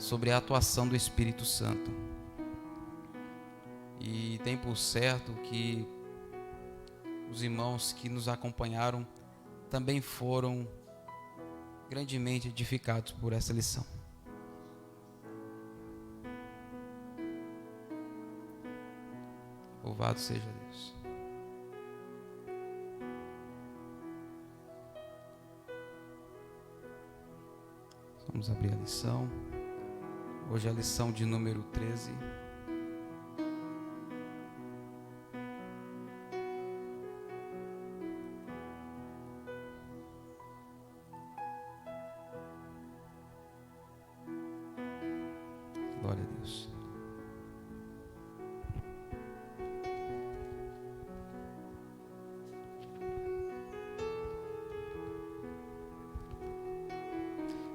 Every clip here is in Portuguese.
sobre a atuação do Espírito Santo. E tem por certo que os irmãos que nos acompanharam também foram grandemente edificados por essa lição. Louvado seja Deus. Vamos abrir a lição. Hoje é a lição de número 13. Glória a Deus.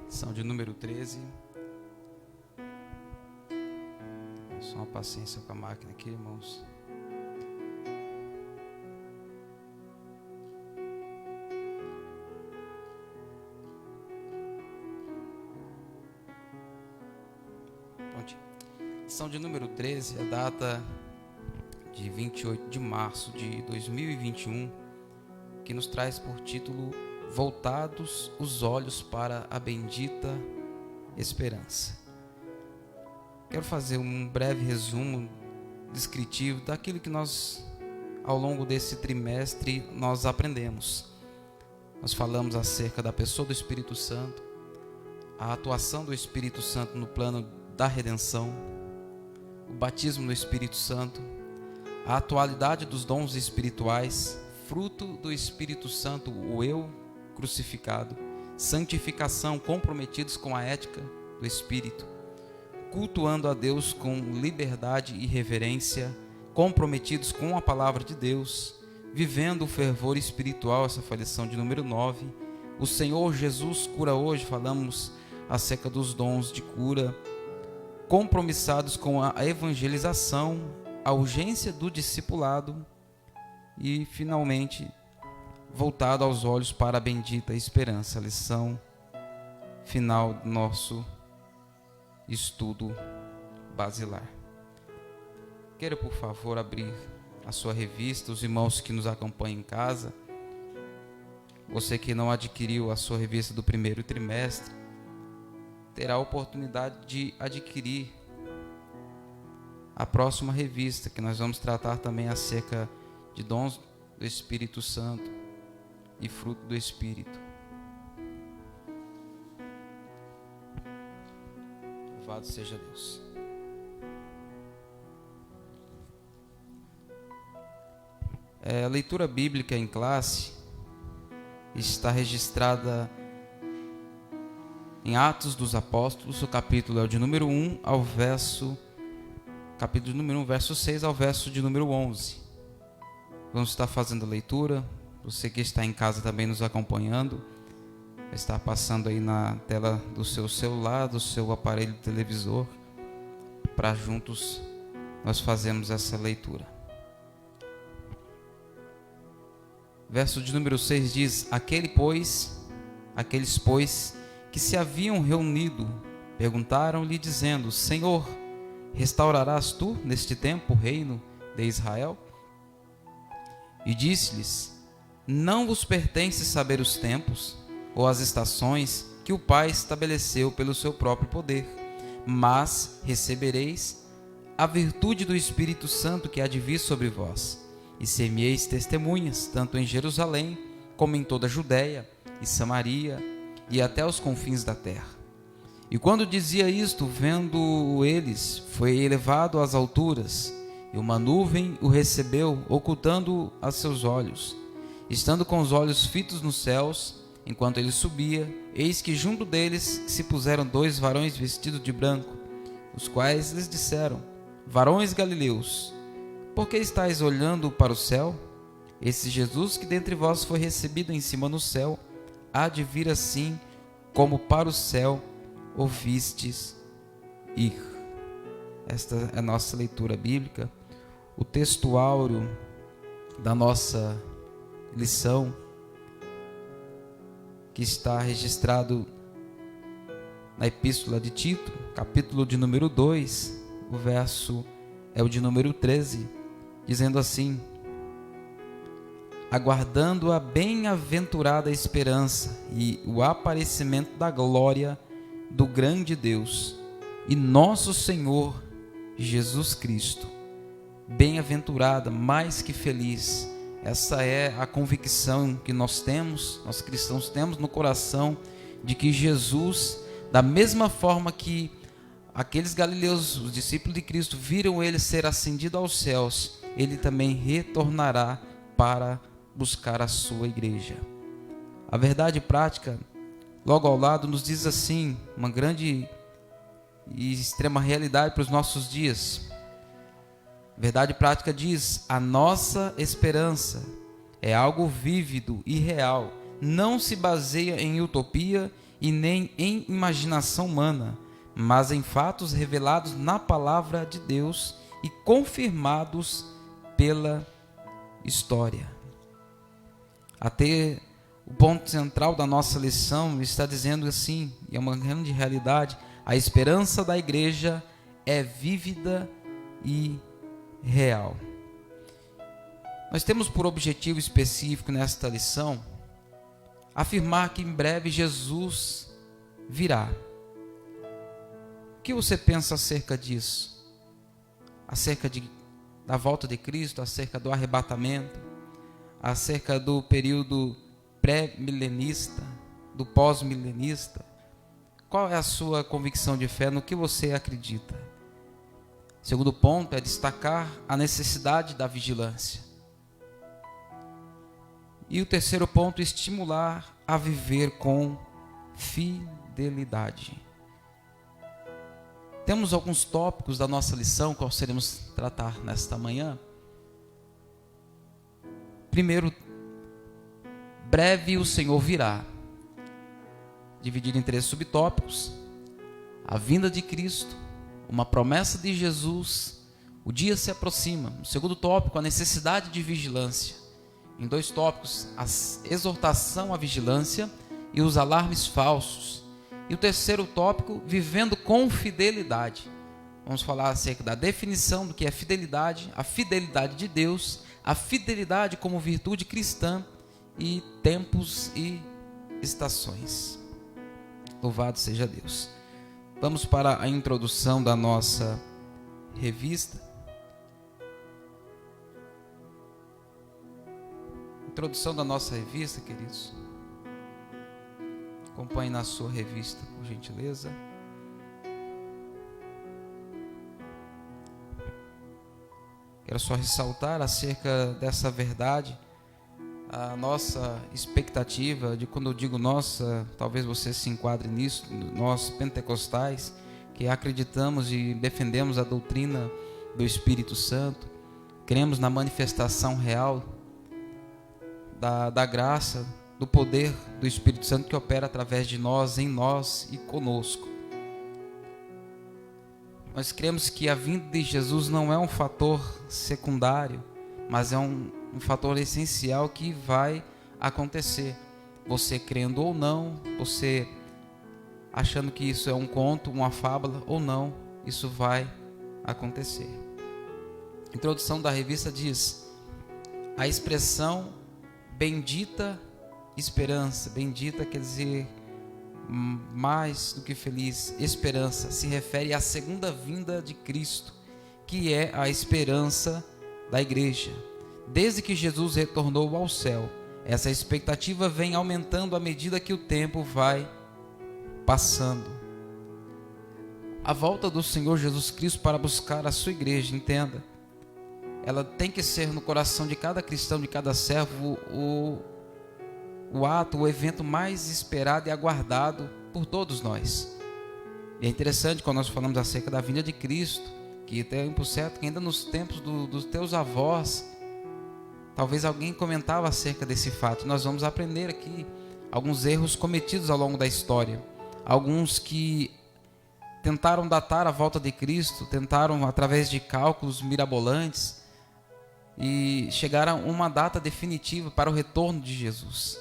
Lição de número 13. Só uma paciência com a máquina aqui, irmãos. Prontinho. Lição de número 13, a data de 28 de março de 2021, que nos traz por título: Voltados os olhos para a bendita esperança. Quero fazer um breve resumo descritivo daquilo que nós, ao longo desse trimestre, nós aprendemos. Nós falamos acerca da pessoa do Espírito Santo, a atuação do Espírito Santo no plano da redenção, o batismo no Espírito Santo, a atualidade dos dons espirituais, fruto do Espírito Santo, o eu crucificado, santificação, comprometidos com a ética do Espírito, cultuando a Deus com liberdade e reverência, comprometidos com a palavra de Deus, vivendo o fervor espiritual. Essa foi a lição de número 9. O Senhor Jesus cura hoje, falamos acerca dos dons de cura, compromissados com a evangelização, a urgência do discipulado e, finalmente, voltado aos olhos para a bendita esperança, a lição final do nosso estudo basilar. Quero, por favor, abrir a sua revista, os irmãos que nos acompanham em casa. Você que não adquiriu a sua revista do primeiro trimestre, terá a oportunidade de adquirir a próxima revista, que nós vamos tratar também acerca de dons do Espírito Santo e fruto do Espírito. Louvado seja Deus. A leitura bíblica em classe está registrada em Atos dos Apóstolos. O capítulo é o de número 1 ao verso, capítulo número 1, verso 6 ao verso de número 11. Vamos estar fazendo a leitura. Você que está em casa também nos acompanhando, vai estar passando aí na tela do seu celular, do seu aparelho televisor, para juntos nós fazermos essa leitura. Verso de número 6 diz: Aqueles, pois, que se haviam reunido, perguntaram-lhe, dizendo: Senhor, restaurarás tu neste tempo o reino de Israel? E disse-lhes: Não vos pertence saber os tempos ou as estações que o Pai estabeleceu pelo seu próprio poder, mas recebereis a virtude do Espírito Santo que há de vir sobre vós, e ser-me-eis testemunhas, tanto em Jerusalém, como em toda a Judéia e Samaria, e até os confins da terra. E quando dizia isto, vendo eles, foi elevado às alturas, e uma nuvem o recebeu, ocultando a seus olhos. Estando com os olhos fitos nos céus, enquanto ele subia, eis que junto deles se puseram 2 varões vestidos de branco, os quais lhes disseram: Varões galileus, por que estáis olhando para o céu? Esse Jesus que dentre vós foi recebido em cima no céu, há de vir assim como para o céu o vistes ir. Esta é a nossa leitura bíblica. O texto áureo da nossa lição, que está registrado na epístola de Tito, capítulo de número 2, o verso é o de número 13, dizendo assim: aguardando a bem-aventurada esperança e o aparecimento da glória do grande Deus e nosso Senhor Jesus Cristo. Bem-aventurada, mais que feliz. Essa é a convicção que nós cristãos temos no coração, de que Jesus, da mesma forma que aqueles galileus, os discípulos de Cristo, viram ele ser ascendido aos céus, ele também retornará para buscar a sua igreja. A verdade prática, logo ao lado, nos diz assim, uma grande e extrema realidade para os nossos dias. A verdade prática diz: a nossa esperança é algo vívido e real, não se baseia em utopia e nem em imaginação humana, mas em fatos revelados na palavra de Deus e confirmados pela história. Até o ponto central da nossa lição está dizendo assim, e é uma grande realidade: a esperança da igreja é vívida e real. Nós temos por objetivo específico nesta lição afirmar que em breve Jesus virá. O que você pensa acerca disso? Acerca da volta de Cristo, acerca do arrebatamento, acerca do período pré-milenista, do pós-milenista? Qual é a sua convicção de fé? No que você acredita? Segundo ponto é destacar a necessidade da vigilância. E o terceiro ponto, estimular a viver com fidelidade. Temos alguns tópicos da nossa lição, qual seremos tratar nesta manhã. Primeiro, breve o Senhor virá. Dividido em 3 subtópicos: a vinda de Cristo, uma promessa de Jesus, o dia se aproxima. No segundo tópico, a necessidade de vigilância. Em 2 tópicos, a exortação à vigilância e os alarmes falsos. E o terceiro tópico, vivendo com fidelidade. Vamos falar acerca da definição do que é fidelidade, a fidelidade de Deus, a fidelidade como virtude cristã e tempos e estações. Louvado seja Deus. Vamos para a introdução da nossa revista. Introdução da nossa revista, queridos. Acompanhe na sua revista, por gentileza. Quero só ressaltar acerca dessa verdade, a nossa expectativa de, quando eu digo nossa, talvez você se enquadre nisso, nós pentecostais, que acreditamos e defendemos a doutrina do Espírito Santo, cremos na manifestação real da graça, do poder do Espírito Santo que opera através de nós, em nós e conosco. Nós cremos que a vinda de Jesus não é um fator secundário, mas é um fator essencial que vai acontecer. Você crendo ou não, você achando que isso é um conto, uma fábula ou não, isso vai acontecer. A introdução da revista diz: a expressão bendita esperança, bendita quer dizer mais do que feliz, esperança, se refere à segunda vinda de Cristo, que é a esperança da igreja. Desde que Jesus retornou ao céu, essa expectativa vem aumentando à medida que o tempo vai passando. A volta do Senhor Jesus Cristo para buscar a sua igreja, entenda, ela tem que ser no coração de cada cristão, de cada servo, o ato, o evento mais esperado e aguardado por todos nós. E é interessante quando nós falamos acerca da vinda de Cristo, que tem por certo que ainda nos tempos dos teus avós, talvez alguém comentava acerca desse fato. Nós vamos aprender aqui alguns erros cometidos ao longo da história. Alguns que tentaram datar a volta de Cristo, tentaram através de cálculos mirabolantes e chegaram a uma data definitiva para o retorno de Jesus.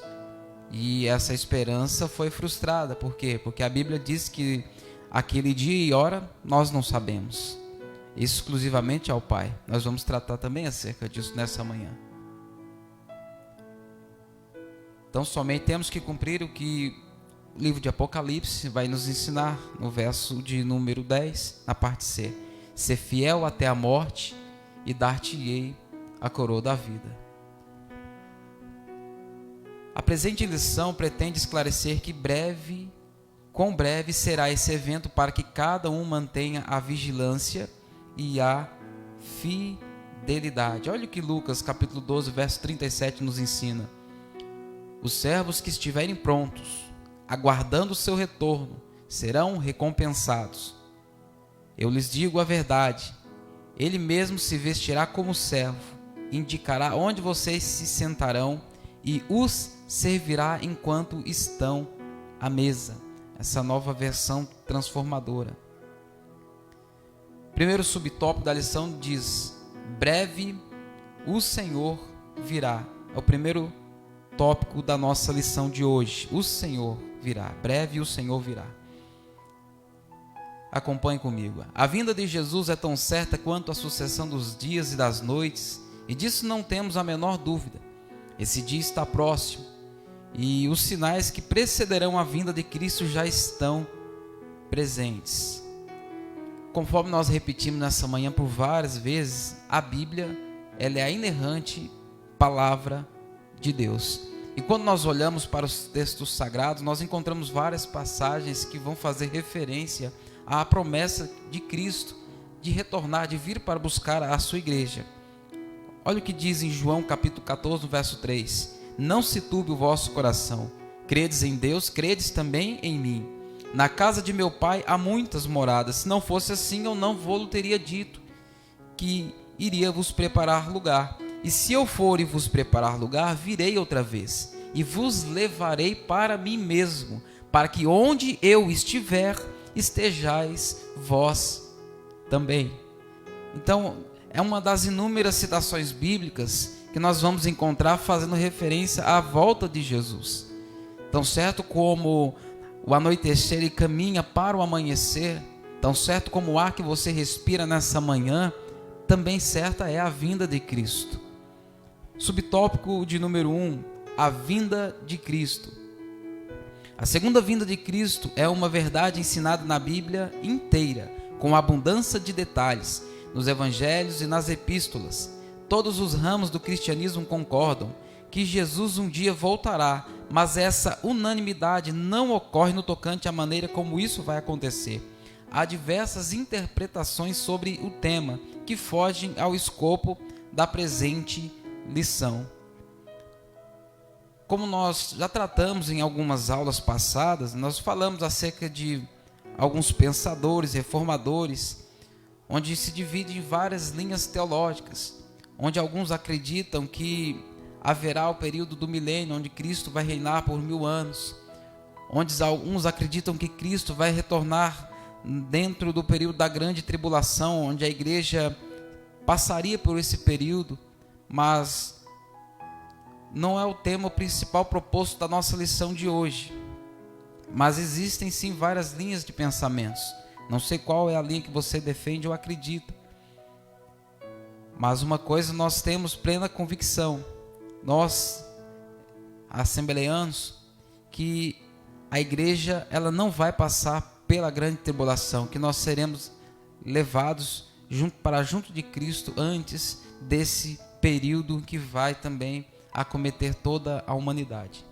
E essa esperança foi frustrada. Por quê? Porque a Bíblia diz que aquele dia e hora nós não sabemos. Exclusivamente ao Pai. Nós vamos tratar também acerca disso nessa manhã. Então somente temos que cumprir o que o livro de Apocalipse vai nos ensinar no verso de número 10, na parte C. Ser fiel até a morte e dar-te-ei a coroa da vida. A presente lição pretende esclarecer que quão breve será esse evento para que cada um mantenha a vigilância e a fidelidade. Olha o que Lucas capítulo 12, verso 37 nos ensina. Os servos que estiverem prontos, aguardando o seu retorno, serão recompensados. Eu lhes digo a verdade, ele mesmo se vestirá como servo, indicará onde vocês se sentarão e os servirá enquanto estão à mesa. Essa nova versão transformadora. Primeiro subtópico da lição diz: breve o Senhor virá. É o primeiro tópico da nossa lição de hoje. O Senhor virá. Breve o Senhor virá. Acompanhe comigo. A vinda de Jesus é tão certa quanto a sucessão dos dias e das noites, e disso não temos a menor dúvida. Esse dia está próximo, e os sinais que precederão a vinda de Cristo já estão presentes. Conforme nós repetimos nessa manhã por várias vezes, a Bíblia, ela é a inerrante palavra de Deus. E quando nós olhamos para os textos sagrados, nós encontramos várias passagens que vão fazer referência à promessa de Cristo de retornar, de vir para buscar a sua igreja. Olha o que diz em João capítulo 14, verso 3. Não se turbe o vosso coração. Credes em Deus, credes também em mim. Na casa de meu pai há muitas moradas. Se não fosse assim, eu não vou teria dito que iria vos preparar lugar. E se eu for e vos preparar lugar, virei outra vez e vos levarei para mim mesmo, para que onde eu estiver, estejais vós também. Então, é uma das inúmeras citações bíblicas que nós vamos encontrar fazendo referência à volta de Jesus. Tão certo como o anoitecer e caminha para o amanhecer, tão certo como o ar que você respira nessa manhã, também certa é a vinda de Cristo. Subtópico de número 1, a vinda de Cristo. A segunda vinda de Cristo é uma verdade ensinada na Bíblia inteira, com abundância de detalhes, nos evangelhos e nas epístolas. Todos os ramos do cristianismo concordam que Jesus um dia voltará, mas essa unanimidade não ocorre no tocante à maneira como isso vai acontecer. Há diversas interpretações sobre o tema que fogem ao escopo da presente lição. Como nós já tratamos em algumas aulas passadas, nós falamos acerca de alguns pensadores, reformadores, onde se divide em várias linhas teológicas, onde alguns acreditam que haverá o período do milênio, onde Cristo vai reinar por 1000 anos, onde alguns acreditam que Cristo vai retornar dentro do período da grande tribulação, onde a igreja passaria por esse período, mas não é o tema principal proposto da nossa lição de hoje. Mas existem sim várias linhas de pensamentos. Não sei qual é a linha que você defende ou acredita. Mas uma coisa nós temos plena convicção, nós, assembleanos, que a igreja ela não vai passar pela grande tribulação, que nós seremos levados junto de Cristo antes desse período que vai também acometer toda a humanidade.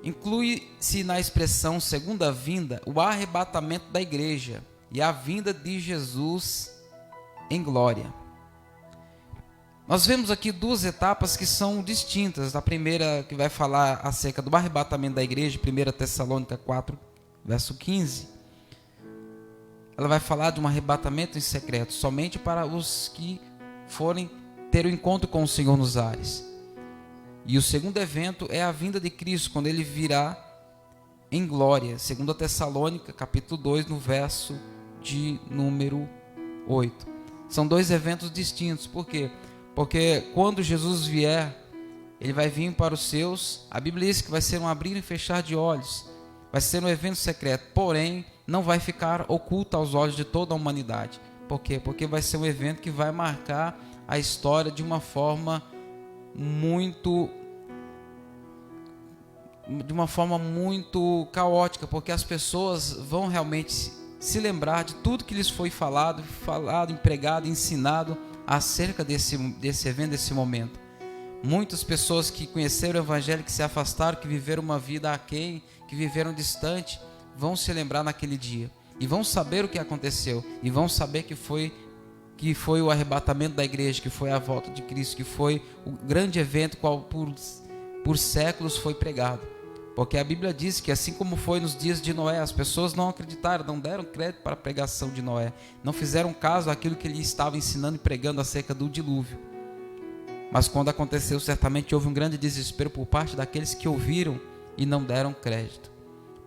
Inclui-se na expressão segunda vinda o arrebatamento da igreja e a vinda de Jesus em glória. Nós vemos aqui duas etapas que são distintas. A primeira que vai falar acerca do arrebatamento da igreja, 1 Tessalônica 4, verso 15. Ela vai falar de um arrebatamento em secreto, somente para os que forem ter o encontro com o Senhor nos ares. E o segundo evento é a vinda de Cristo, quando ele virá em glória. 2 Tessalônica, capítulo 2, no verso de número 8. São dois eventos distintos. Por quê? Porque quando Jesus vier, Ele vai vir para os seus. A Bíblia diz que vai ser um abrir e fechar de olhos. Vai ser um evento secreto, porém não vai ficar oculto aos olhos de toda a humanidade. Por quê? Porque vai ser um evento que vai marcar a história de uma forma muito caótica, porque as pessoas vão realmente se lembrar de tudo que lhes foi falado, empregado, ensinado acerca desse evento, desse momento. Muitas pessoas que conheceram o Evangelho, que se afastaram, que viveram uma vida aquém, que viveram distante, vão se lembrar naquele dia e vão saber o que aconteceu, e vão saber que foi o arrebatamento da igreja, que foi a volta de Cristo, que foi o grande evento qual por séculos foi pregado. Porque a Bíblia diz que assim como foi nos dias de Noé, as pessoas não acreditaram, não deram crédito para a pregação de Noé, não fizeram caso àquilo que ele estava ensinando e pregando acerca do dilúvio. Mas quando aconteceu, certamente houve um grande desespero por parte daqueles que ouviram e não deram crédito.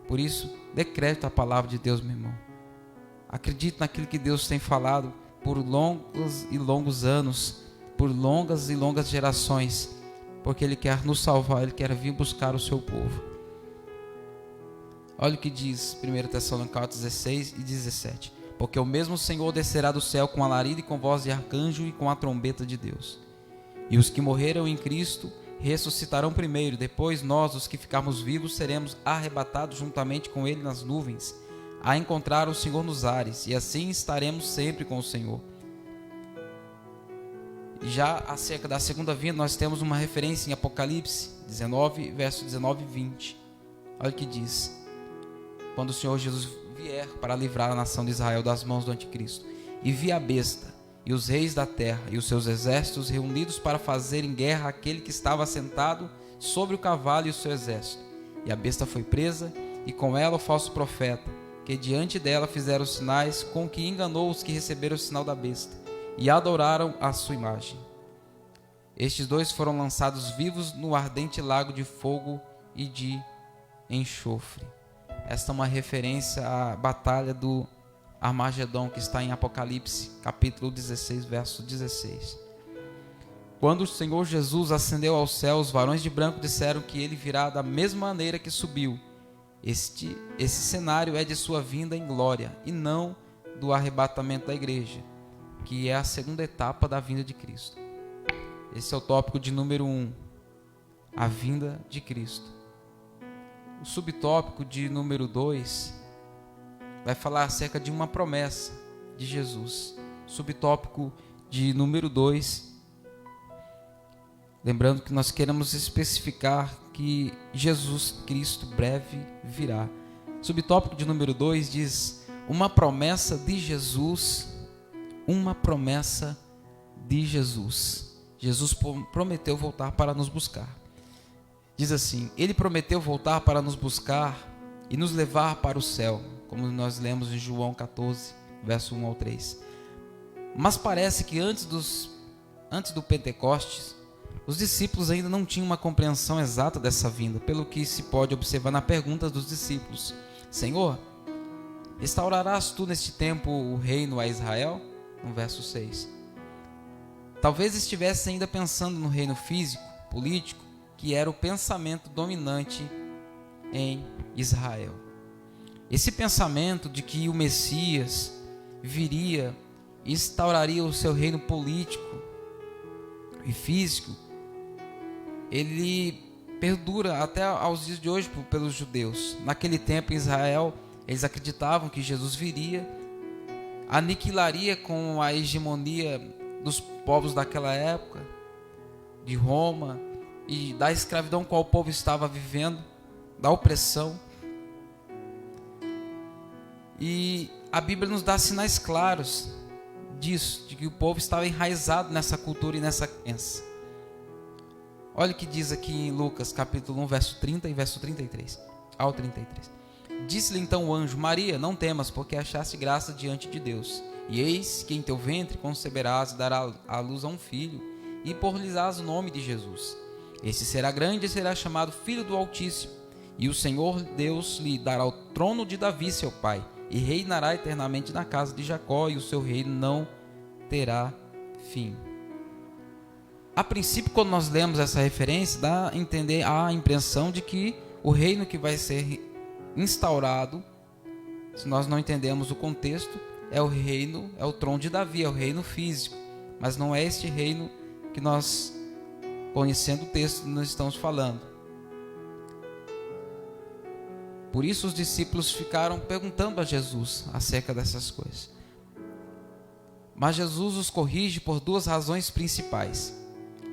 Por isso, dê crédito à palavra de Deus, meu irmão. Acredite naquilo que Deus tem falado por longos e longos anos, por longas e longas gerações, porque Ele quer nos salvar, Ele quer vir buscar o seu povo. Olha o que diz 1 Tessalonicenses 16 e 17. Porque o mesmo Senhor descerá do céu com alarido e com voz de arcanjo e com a trombeta de Deus. E os que morreram em Cristo ressuscitarão primeiro, depois nós, os que ficarmos vivos, seremos arrebatados juntamente com Ele nas nuvens, a encontrar o Senhor nos ares, e assim estaremos sempre com o Senhor. Já acerca da segunda vinda, nós temos uma referência em Apocalipse 19, verso 19 e 20. Olha o que diz: quando o Senhor Jesus vier para livrar a nação de Israel das mãos do anticristo, e vi a besta e os reis da terra e os seus exércitos reunidos para fazerem guerra àquele que estava assentado sobre o cavalo e o seu exército. E a besta foi presa, e com ela o falso profeta, que diante dela fizeram sinais, com que enganou os que receberam o sinal da besta, e adoraram a sua imagem. Estes dois foram lançados vivos no ardente lago de fogo e de enxofre. Esta é uma referência à batalha do Armagedon, que está em Apocalipse, capítulo 16, verso 16. Quando o Senhor Jesus ascendeu ao céu, os varões de branco disseram que ele virá da mesma maneira que subiu. Esse cenário é de sua vinda em glória, e não do arrebatamento da igreja, que é a segunda etapa da vinda de Cristo. Esse é o tópico de número 1, a vinda de Cristo. O subtópico de número 2 vai falar acerca de uma promessa de Jesus. Subtópico de número 2, lembrando que nós queremos especificar que Jesus Cristo breve virá. Subtópico de número 2 diz: uma promessa de Jesus. Uma promessa de Jesus. Jesus prometeu voltar para nos buscar. Diz assim: ele prometeu voltar para nos buscar e nos levar para o céu, como nós lemos em João 14, verso 1 ao 3. Mas parece que antes do Pentecostes, os discípulos ainda não tinham uma compreensão exata dessa vinda, pelo que se pode observar na pergunta dos discípulos: Senhor, restaurarás tu neste tempo o reino a Israel? No verso 6. Talvez estivesse ainda pensando no reino físico, político, que era o pensamento dominante em Israel. Esse pensamento de que o Messias viria e instauraria o seu reino político e físico, ele perdura até aos dias de hoje pelos judeus. Naquele tempo em Israel, eles acreditavam que Jesus viria, aniquilaria com a hegemonia dos povos daquela época, de Roma, e da escravidão qual o povo estava vivendo, da opressão. E a Bíblia nos dá sinais claros disso, de que o povo estava enraizado nessa cultura e nessa crença. Olha o que diz aqui em Lucas, capítulo 1, verso 30 e verso 33 ao 33. Disse-lhe então o anjo: Maria, não temas, porque achaste graça diante de Deus. E eis que em teu ventre conceberás e darás à luz a um filho, e pôr-lhes-ás o nome de Jesus. Este será grande e será chamado Filho do Altíssimo. E o Senhor Deus lhe dará o trono de Davi, seu pai, e reinará eternamente na casa de Jacó, e o seu reino não terá fim. a princípio, quando nós lemos essa referência, dá a entender a impressão de que o reino que vai ser instaurado, se nós não entendemos o contexto, é o reino, é o trono de Davi, é o reino físico. Mas não é este reino que nós, conhecendo o texto, nós estamos falando. Por isso os discípulos ficaram perguntando a Jesus acerca dessas coisas. Mas Jesus os corrige por duas razões principais.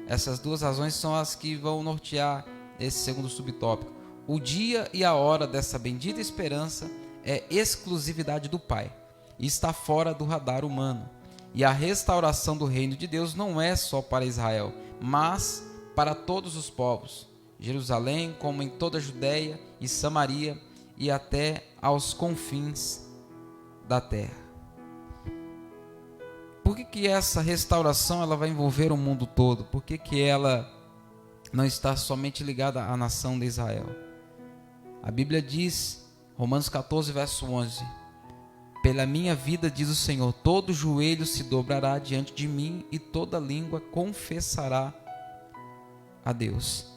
Essas duas razões são as que vão nortear esse segundo subtópico. O dia e a hora dessa bendita esperança é exclusividade do Pai e está fora do radar humano. E a restauração do reino de Deus não é só para Israel, mas para todos os povos. Jerusalém, como em toda a Judeia e Samaria e até aos confins da terra. Por que essa restauração ela vai envolver o mundo todo? Por que ela não está somente ligada à nação de Israel? A Bíblia diz, Romanos 14, verso 11: pela minha vida, diz o Senhor, todo joelho se dobrará diante de mim e toda língua confessará a Deus.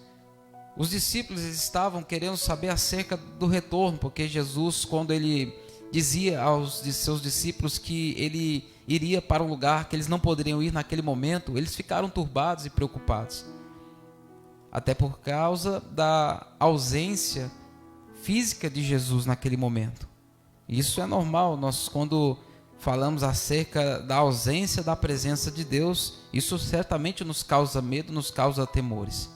Os discípulos estavam querendo saber acerca do retorno, porque Jesus, quando ele dizia aos de seus discípulos que ele iria para um lugar que eles não poderiam ir naquele momento, eles ficaram turbados e preocupados. Até por causa da ausência física de Jesus naquele momento. Isso é normal, nós quando falamos acerca da ausência da presença de Deus, isso certamente nos causa medo, nos causa temores.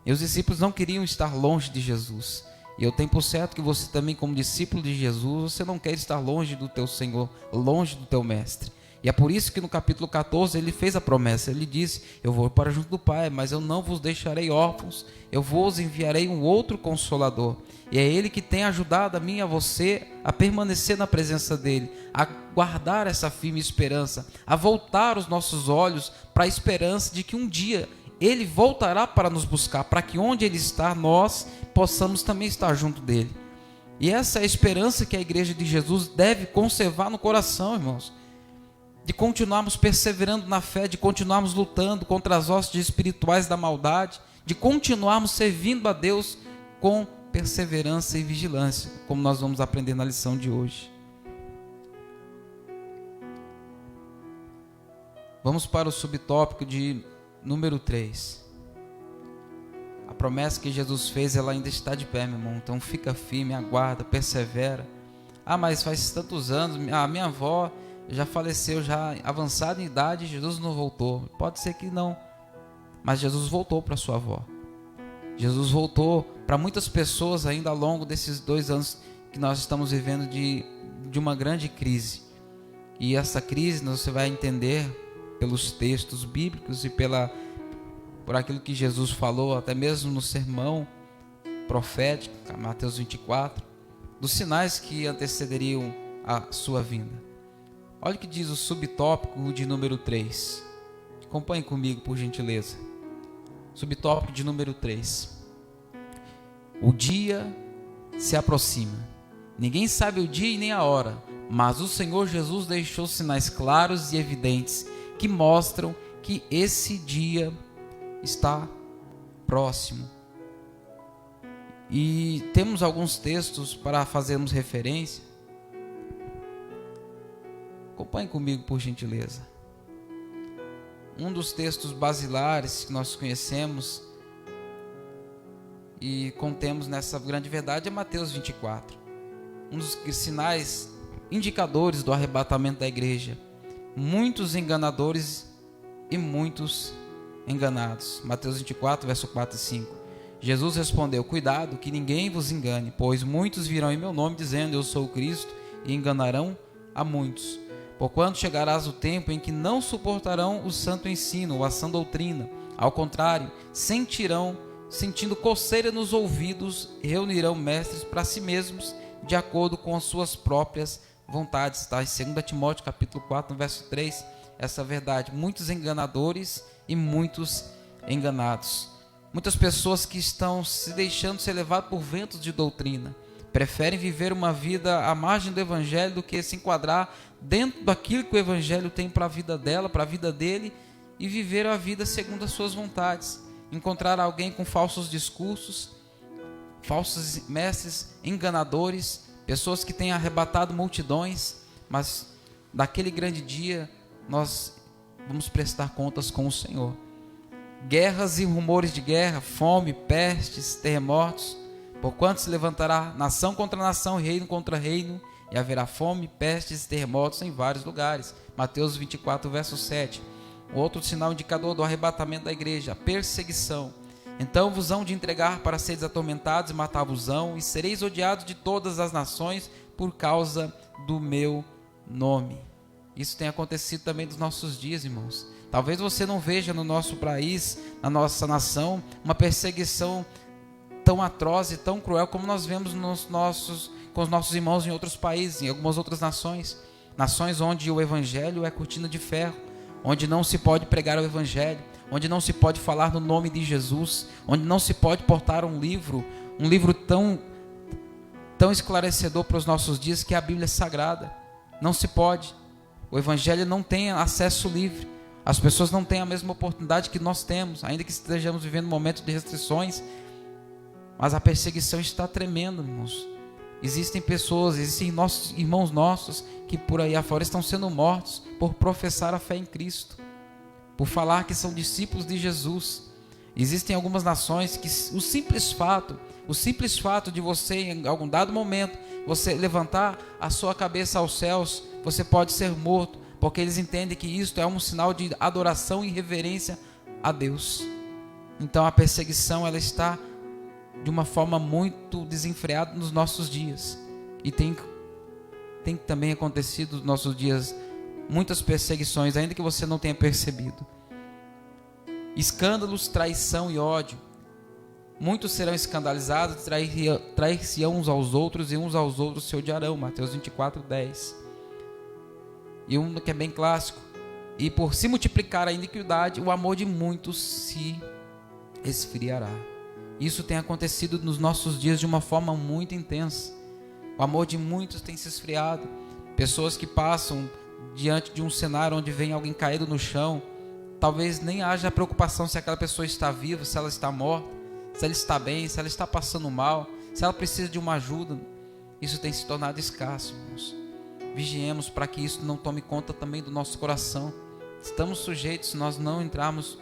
E os discípulos não queriam estar longe de Jesus. E eu tenho por certo que você também, como discípulo de Jesus, você não quer estar longe do teu Senhor, longe do teu Mestre. E é por isso que no capítulo 14 ele fez a promessa, ele disse, eu vou para junto do Pai, mas eu não vos deixarei órfãos, eu vos enviarei um outro Consolador. E é Ele que tem ajudado a mim e a você a permanecer na presença dEle, a guardar essa firme esperança, a voltar os nossos olhos para a esperança de que um dia Ele voltará para nos buscar, para que onde Ele está, nós possamos também estar junto dEle. E essa é a esperança que a igreja de Jesus deve conservar no coração, irmãos. De continuarmos perseverando na fé, de continuarmos lutando contra as hostes espirituais da maldade, de continuarmos servindo a Deus com perseverança e vigilância, como nós vamos aprender na lição de hoje. Vamos para o subtópico de número 3. A promessa que Jesus fez, ela ainda está de pé, meu irmão. Então fica firme, aguarda, persevera. Ah, mas faz tantos anos, a minha avó já faleceu, já avançada em idade, Jesus não voltou. Pode ser que não, mas Jesus voltou para sua avó. Jesus voltou para muitas pessoas ainda ao longo desses 2 anos que nós estamos vivendo de uma grande crise. E essa crise você vai entender pelos textos bíblicos e por aquilo que Jesus falou, até mesmo no sermão profético, Mateus 24, dos sinais que antecederiam a sua vinda. Olha o que diz o subtópico de número 3. Acompanhe comigo, por gentileza. Subtópico de número 3. O dia se aproxima. Ninguém sabe o dia e nem a hora, mas o Senhor Jesus deixou sinais claros e evidentes que mostram que esse dia está próximo. E temos alguns textos para fazermos referência. Acompanhe comigo, por gentileza. Um dos textos basilares que nós conhecemos e contemos nessa grande verdade é Mateus 24. Um dos sinais indicadores do arrebatamento da igreja. Muitos enganadores e muitos enganados. Mateus 24, verso 4 e 5. Jesus respondeu, cuidado que ninguém vos engane, pois muitos virão em meu nome dizendo, eu sou o Cristo, e enganarão a muitos. Porquanto chegarás o tempo em que não suportarão o santo ensino ou a sã doutrina. Ao contrário, sentindo coceira nos ouvidos, reunirão mestres para si mesmos, de acordo com as suas próprias vontades. Está em 2 Timóteo capítulo 4, verso 3, essa verdade. Muitos enganadores e muitos enganados. Muitas pessoas que estão se deixando ser levadas por ventos de doutrina. Preferem viver uma vida à margem do Evangelho do que se enquadrar dentro daquilo que o Evangelho tem para a vida dela, para a vida dele, e viver a vida segundo as suas vontades. Encontrar alguém com falsos discursos, falsos mestres, enganadores, pessoas que têm arrebatado multidões, mas daquele grande dia nós vamos prestar contas com o Senhor. Guerras e rumores de guerra, fome, pestes, terremotos, porquanto se levantará nação contra nação, reino contra reino, e haverá fome, pestes e terremotos em vários lugares. Mateus 24, verso 7. Outro sinal indicador do arrebatamento da igreja, a perseguição. Então vos hão de entregar para seres atormentados e matar-vos-ão, e sereis odiados de todas as nações por causa do meu nome. Isso tem acontecido também nos nossos dias, irmãos. Talvez você não veja no nosso país, na nossa nação, uma perseguição tão atroz e tão cruel como nós vemos com os nossos irmãos em outros países, em algumas outras nações. Nações onde o evangelho é cortina de ferro, onde não se pode pregar o evangelho, onde não se pode falar no nome de Jesus, onde não se pode portar um livro tão esclarecedor para os nossos dias, que é a Bíblia Sagrada. Não se pode. O evangelho não tem acesso livre. As pessoas não têm a mesma oportunidade que nós temos, ainda que estejamos vivendo momentos de restrições, mas a perseguição está tremenda, irmãos. Existem irmãos nossos que por aí afora estão sendo mortos por professar a fé em Cristo, por falar que são discípulos de Jesus. Existem algumas nações que o simples fato de você, em algum dado momento, você levantar a sua cabeça aos céus, você pode ser morto, porque eles entendem que isto é um sinal de adoração e reverência a Deus. Então a perseguição, ela está de uma forma muito desenfreada nos nossos dias, e tem também acontecido nos nossos dias muitas perseguições, ainda que você não tenha percebido. Escândalos, traição e ódio. Muitos serão escandalizados, trair-se-ão uns aos outros, e uns aos outros se odiarão. Mateus 24, 10. E um que é bem clássico: e por se multiplicar a iniquidade, o amor de muitos se esfriará. Isso tem acontecido nos nossos dias de uma forma muito intensa. O amor de muitos tem se esfriado. Pessoas que passam diante de um cenário onde vem alguém caído no chão, talvez nem haja preocupação se aquela pessoa está viva, se ela está morta, se ela está bem, se ela está passando mal, se ela precisa de uma ajuda. Isso tem se tornado escasso, irmãos. Vigiemos para que isso não tome conta também do nosso coração. Estamos sujeitos se nós não entrarmos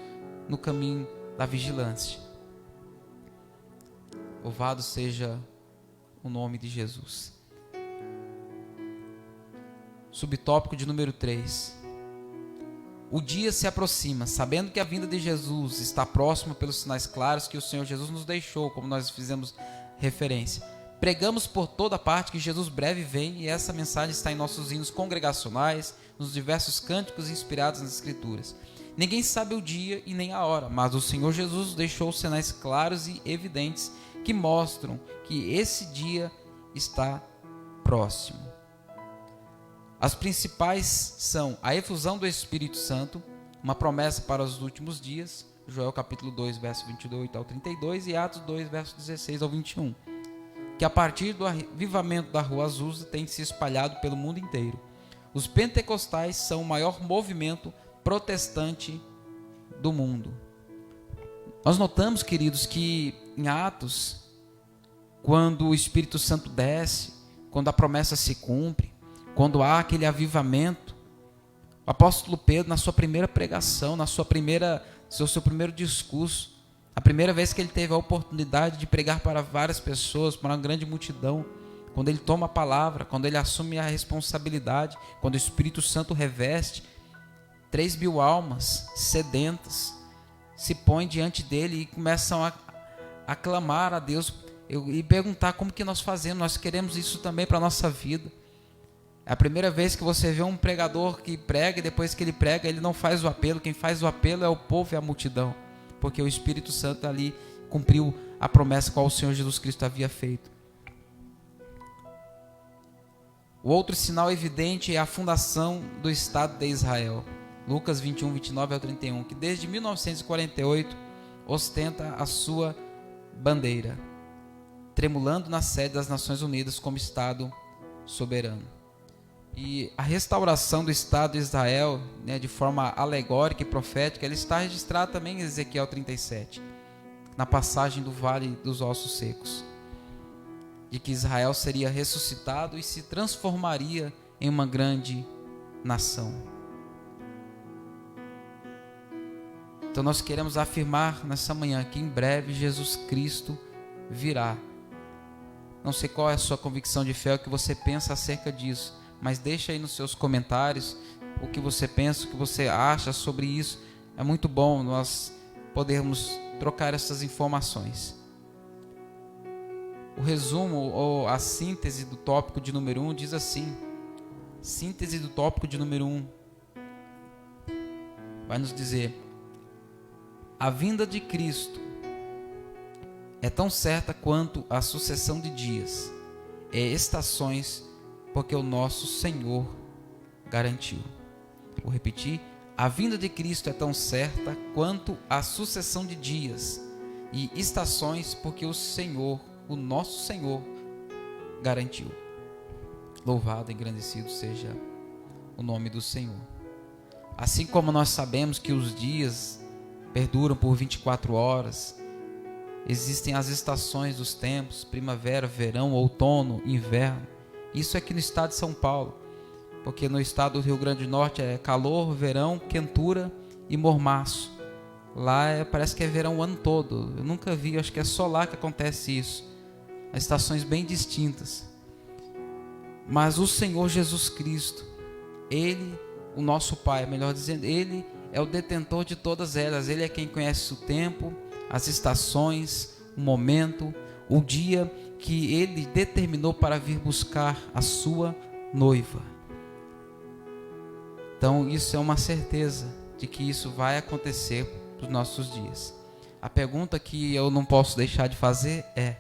no caminho da vigilância. Louvado seja o nome de Jesus. Subtópico de número 3. O dia se aproxima, sabendo que a vinda de Jesus está próxima pelos sinais claros que o Senhor Jesus nos deixou, como nós fizemos referência. Pregamos por toda parte que Jesus breve vem, e essa mensagem está em nossos hinos congregacionais, nos diversos cânticos inspirados nas Escrituras. Ninguém sabe o dia e nem a hora, mas o Senhor Jesus deixou sinais claros e evidentes que mostram que esse dia está próximo. As principais são a efusão do Espírito Santo, uma promessa para os últimos dias, Joel capítulo 2, verso 28 ao 32, e Atos 2, verso 16 ao 21, que a partir do avivamento da Rua Azusa tem se espalhado pelo mundo inteiro. Os pentecostais são o maior movimento protestante do mundo. Nós notamos, queridos, que em Atos, quando o Espírito Santo desce, quando a promessa se cumpre, quando há aquele avivamento, o apóstolo Pedro, na sua primeira pregação, seu primeiro discurso, a primeira vez que ele teve a oportunidade de pregar para várias pessoas, para uma grande multidão, quando ele toma a palavra, quando ele assume a responsabilidade, quando o Espírito Santo reveste, 3.000 almas sedentas se põem diante dele e começam a clamar a Deus e perguntar como que nós fazemos. Nós queremos isso também para a nossa vida. É a primeira vez que você vê um pregador que prega, e depois que ele prega, ele não faz o apelo. Quem faz o apelo é o povo e a multidão, porque o Espírito Santo ali cumpriu a promessa qual o Senhor Jesus Cristo havia feito. O outro sinal evidente é a fundação do Estado de Israel. Lucas 21, 29 ao 31, que desde 1948 ostenta a sua bandeira, tremulando na sede das Nações Unidas como Estado soberano. E a restauração do Estado de Israel, né, de forma alegórica e profética, ela está registrada também em Ezequiel 37, na passagem do Vale dos Ossos Secos, de que Israel seria ressuscitado e se transformaria em uma grande nação. Então nós queremos afirmar nessa manhã que em breve Jesus Cristo virá. Não sei qual é a sua convicção de fé, o que você pensa acerca disso, mas deixa aí nos seus comentários o que você pensa, o que você acha sobre isso. É muito bom nós podermos trocar essas informações. O resumo ou a síntese do tópico de número 1 diz assim. Síntese do tópico de número 1 vai nos dizer: a vinda de Cristo é tão certa quanto a sucessão de dias, estações, porque o nosso Senhor garantiu. Vou repetir: a vinda de Cristo é tão certa quanto a sucessão de dias e estações, porque o Senhor, o nosso Senhor, garantiu. Louvado e engrandecido seja o nome do Senhor. Assim como nós sabemos que os dias perduram por 24 horas, existem as estações dos tempos, primavera, verão, outono, inverno. Isso é aqui no estado de São Paulo, porque no estado do Rio Grande do Norte é calor, verão, quentura e mormaço. Lá parece que é verão o ano todo. Eu nunca vi, acho que é só lá que acontece isso. As estações bem distintas. Mas o Senhor Jesus Cristo, Ele, o nosso Pai, melhor dizendo, Ele é o detentor de todas elas. Ele é quem conhece o tempo, as estações, o momento, o dia que Ele determinou para vir buscar a sua noiva. Então isso é uma certeza de que isso vai acontecer nos nossos dias. A pergunta que eu não posso deixar de fazer é: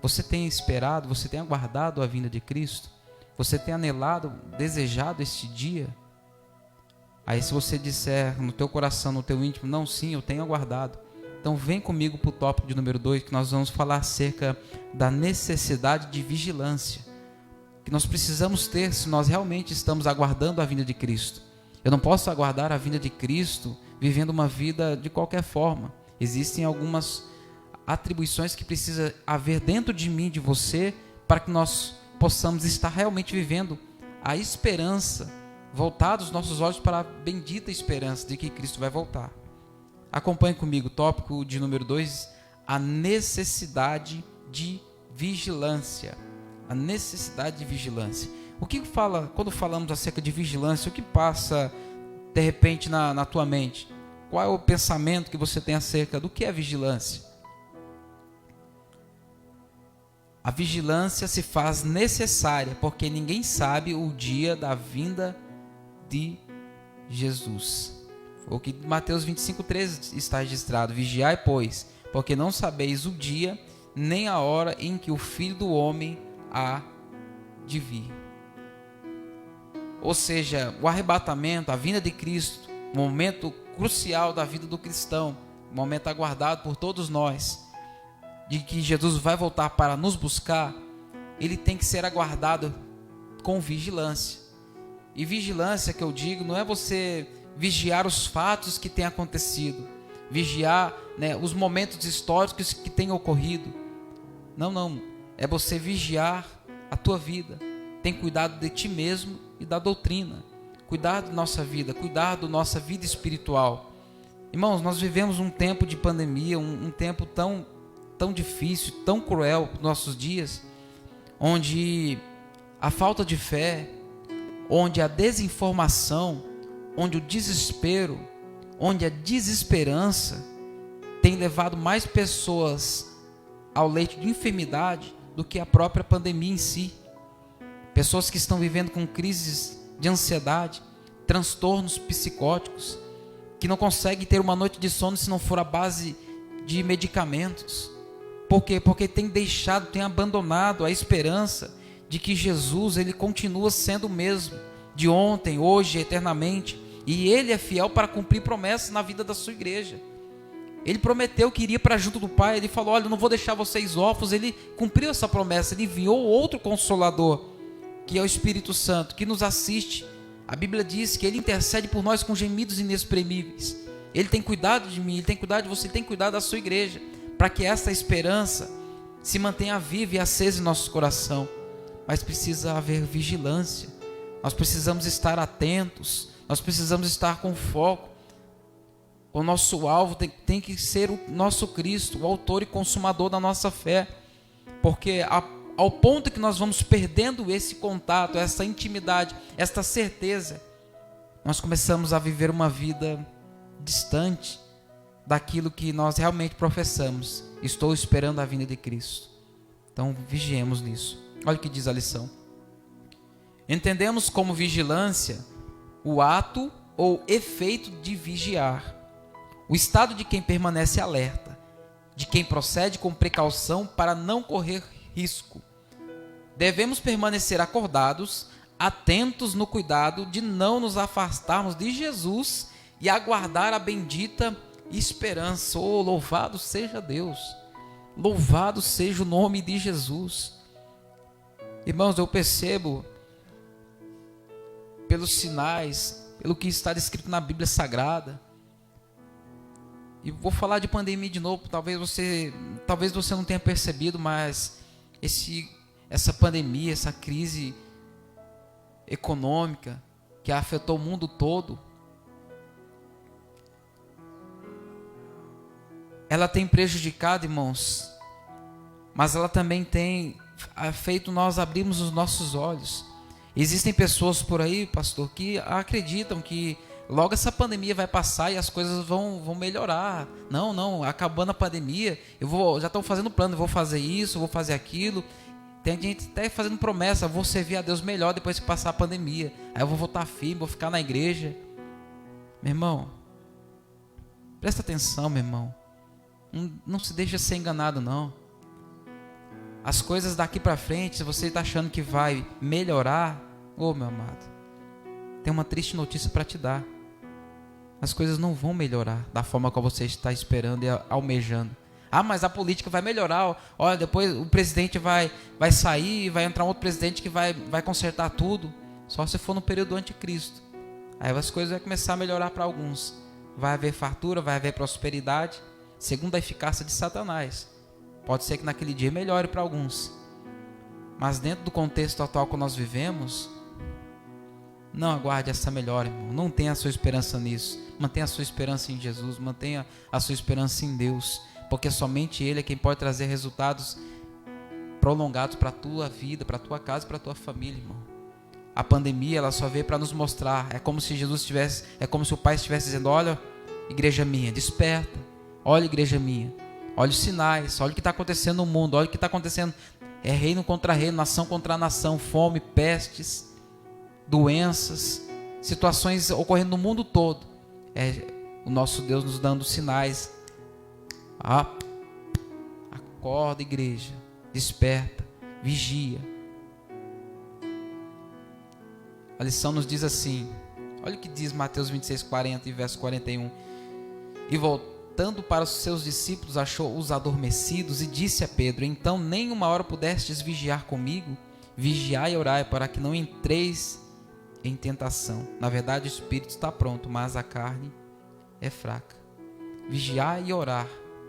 você tem esperado, você tem aguardado a vinda de Cristo? Você tem anelado, desejado este dia? Aí se você disser no teu coração, no teu íntimo, não, sim, eu tenho aguardado. Então vem comigo para o tópico de número 2, que nós vamos falar acerca da necessidade de vigilância, que nós precisamos ter se nós realmente estamos aguardando a vinda de Cristo. Eu não posso aguardar a vinda de Cristo vivendo uma vida de qualquer forma. Existem algumas atribuições que precisa haver dentro de mim, de você, para que nós possamos estar realmente vivendo a esperança, voltados os nossos olhos para a bendita esperança de que Cristo vai voltar. Acompanhe comigo o tópico de número 2, a necessidade de vigilância. A necessidade de vigilância. O que fala, quando falamos acerca de vigilância, o que passa de repente na tua mente? Qual é o pensamento que você tem acerca do que é vigilância? A vigilância se faz necessária, porque ninguém sabe o dia da vinda de Jesus. Foi o que Mateus 25:13 está registrado: vigiai, pois, porque não sabeis o dia, nem a hora em que o Filho do Homem há de vir. Ou seja, o arrebatamento, a vinda de Cristo, um momento crucial da vida do cristão, um momento aguardado por todos nós, de que Jesus vai voltar para nos buscar, ele tem que ser aguardado com vigilância. E vigilância, que eu digo, não é você vigiar os fatos que têm acontecido, vigiar, os momentos históricos que têm ocorrido. Não, é você vigiar a tua vida. Tem cuidado de ti mesmo e da doutrina, cuidar da nossa vida, cuidar da nossa vida espiritual. Irmãos, nós vivemos um tempo de pandemia, um tempo tão difícil, tão cruel nos nossos dias, onde a falta de fé, onde a desinformação, onde o desespero, onde a desesperança tem levado mais pessoas ao leito de enfermidade do que a própria pandemia em si. Pessoas que estão vivendo com crises de ansiedade, transtornos psicóticos, que não conseguem ter uma noite de sono se não for à base de medicamentos. Por quê? Porque tem abandonado a esperança de que Jesus, ele continua sendo o mesmo, de ontem, hoje, eternamente, e ele é fiel para cumprir promessas na vida da sua igreja. Ele prometeu que iria para junto do Pai, ele falou: olha, eu não vou deixar vocês órfãos. Ele cumpriu essa promessa, ele enviou outro Consolador, que é o Espírito Santo, que nos assiste. A Bíblia diz que Ele intercede por nós com gemidos inexprimíveis. Ele tem cuidado de mim, Ele tem cuidado de você, Ele tem cuidado da sua igreja, para que essa esperança se mantenha viva e acesa em nosso coração. Mas precisa haver vigilância, nós precisamos estar atentos, nós precisamos estar com foco. O nosso alvo tem que ser o nosso Cristo, o autor e consumador da nossa fé, porque ao ponto que nós vamos perdendo esse contato, essa intimidade, esta certeza, nós começamos a viver uma vida distante daquilo que nós realmente professamos. Estou esperando a vinda de Cristo. Então vigiemos nisso. Olha o que diz a lição. Entendemos como vigilância o ato ou efeito de vigiar, o estado de quem permanece alerta, de quem procede com precaução para não correr risco. Devemos permanecer acordados, atentos no cuidado de não nos afastarmos de Jesus e aguardar a bendita esperança. Oh, louvado seja Deus, louvado seja o nome de Jesus. Irmãos, eu percebo pelos sinais, pelo que está descrito na Bíblia Sagrada, e vou falar de pandemia de novo, talvez você não tenha percebido, mas essa pandemia, essa crise econômica que afetou o mundo todo, ela tem prejudicado, irmãos, mas ela também tem feito nós abrirmos os nossos olhos. Existem pessoas por aí, pastor, que acreditam que logo essa pandemia vai passar e as coisas vão melhorar. Não, acabando a pandemia, já estou fazendo plano, eu vou fazer isso, vou fazer aquilo. Tem gente até fazendo promessa, vou servir a Deus melhor depois que passar a pandemia. Aí eu vou voltar firme, vou ficar na igreja. Meu irmão, presta atenção, meu irmão. Não se deixa ser enganado, não. As coisas daqui para frente, se você está achando que vai melhorar, meu amado, tem uma triste notícia para te dar. As coisas não vão melhorar da forma como você está esperando e almejando. Mas a política vai melhorar. Olha, depois o presidente vai sair e vai entrar um outro presidente que vai consertar tudo. Só se for no período do anticristo. Aí as coisas vão começar a melhorar para alguns. Vai haver fartura, vai haver prosperidade, segundo a eficácia de Satanás. Pode ser que naquele dia melhore para alguns. Mas dentro do contexto atual que nós vivemos, não aguarde essa melhora, irmão. Não tenha a sua esperança nisso. Mantenha a sua esperança em Jesus. Mantenha a sua esperança em Deus. Porque somente Ele é quem pode trazer resultados prolongados para a tua vida, para a tua casa, para a tua família, irmão. A pandemia, ela só veio para nos mostrar. É como se é como se o Pai estivesse dizendo: olha, igreja minha, desperta. Olha, igreja minha. Olha os sinais. Olha o que está acontecendo no mundo. Olha o que está acontecendo. É reino contra reino, nação contra nação, fome, pestes, doenças, situações ocorrendo no mundo todo. É o nosso Deus nos dando sinais. Acorda, igreja, desperta, vigia. A lição nos diz assim, olha o que diz Mateus 26:40 e verso 41. E voltando para os seus discípulos, achou-os adormecidos e disse a Pedro: então nem uma hora pudestes vigiar comigo? Vigiai e orai para que não entreis em tentação. Na verdade o espírito está pronto, mas a carne é fraca. Vigiar e orar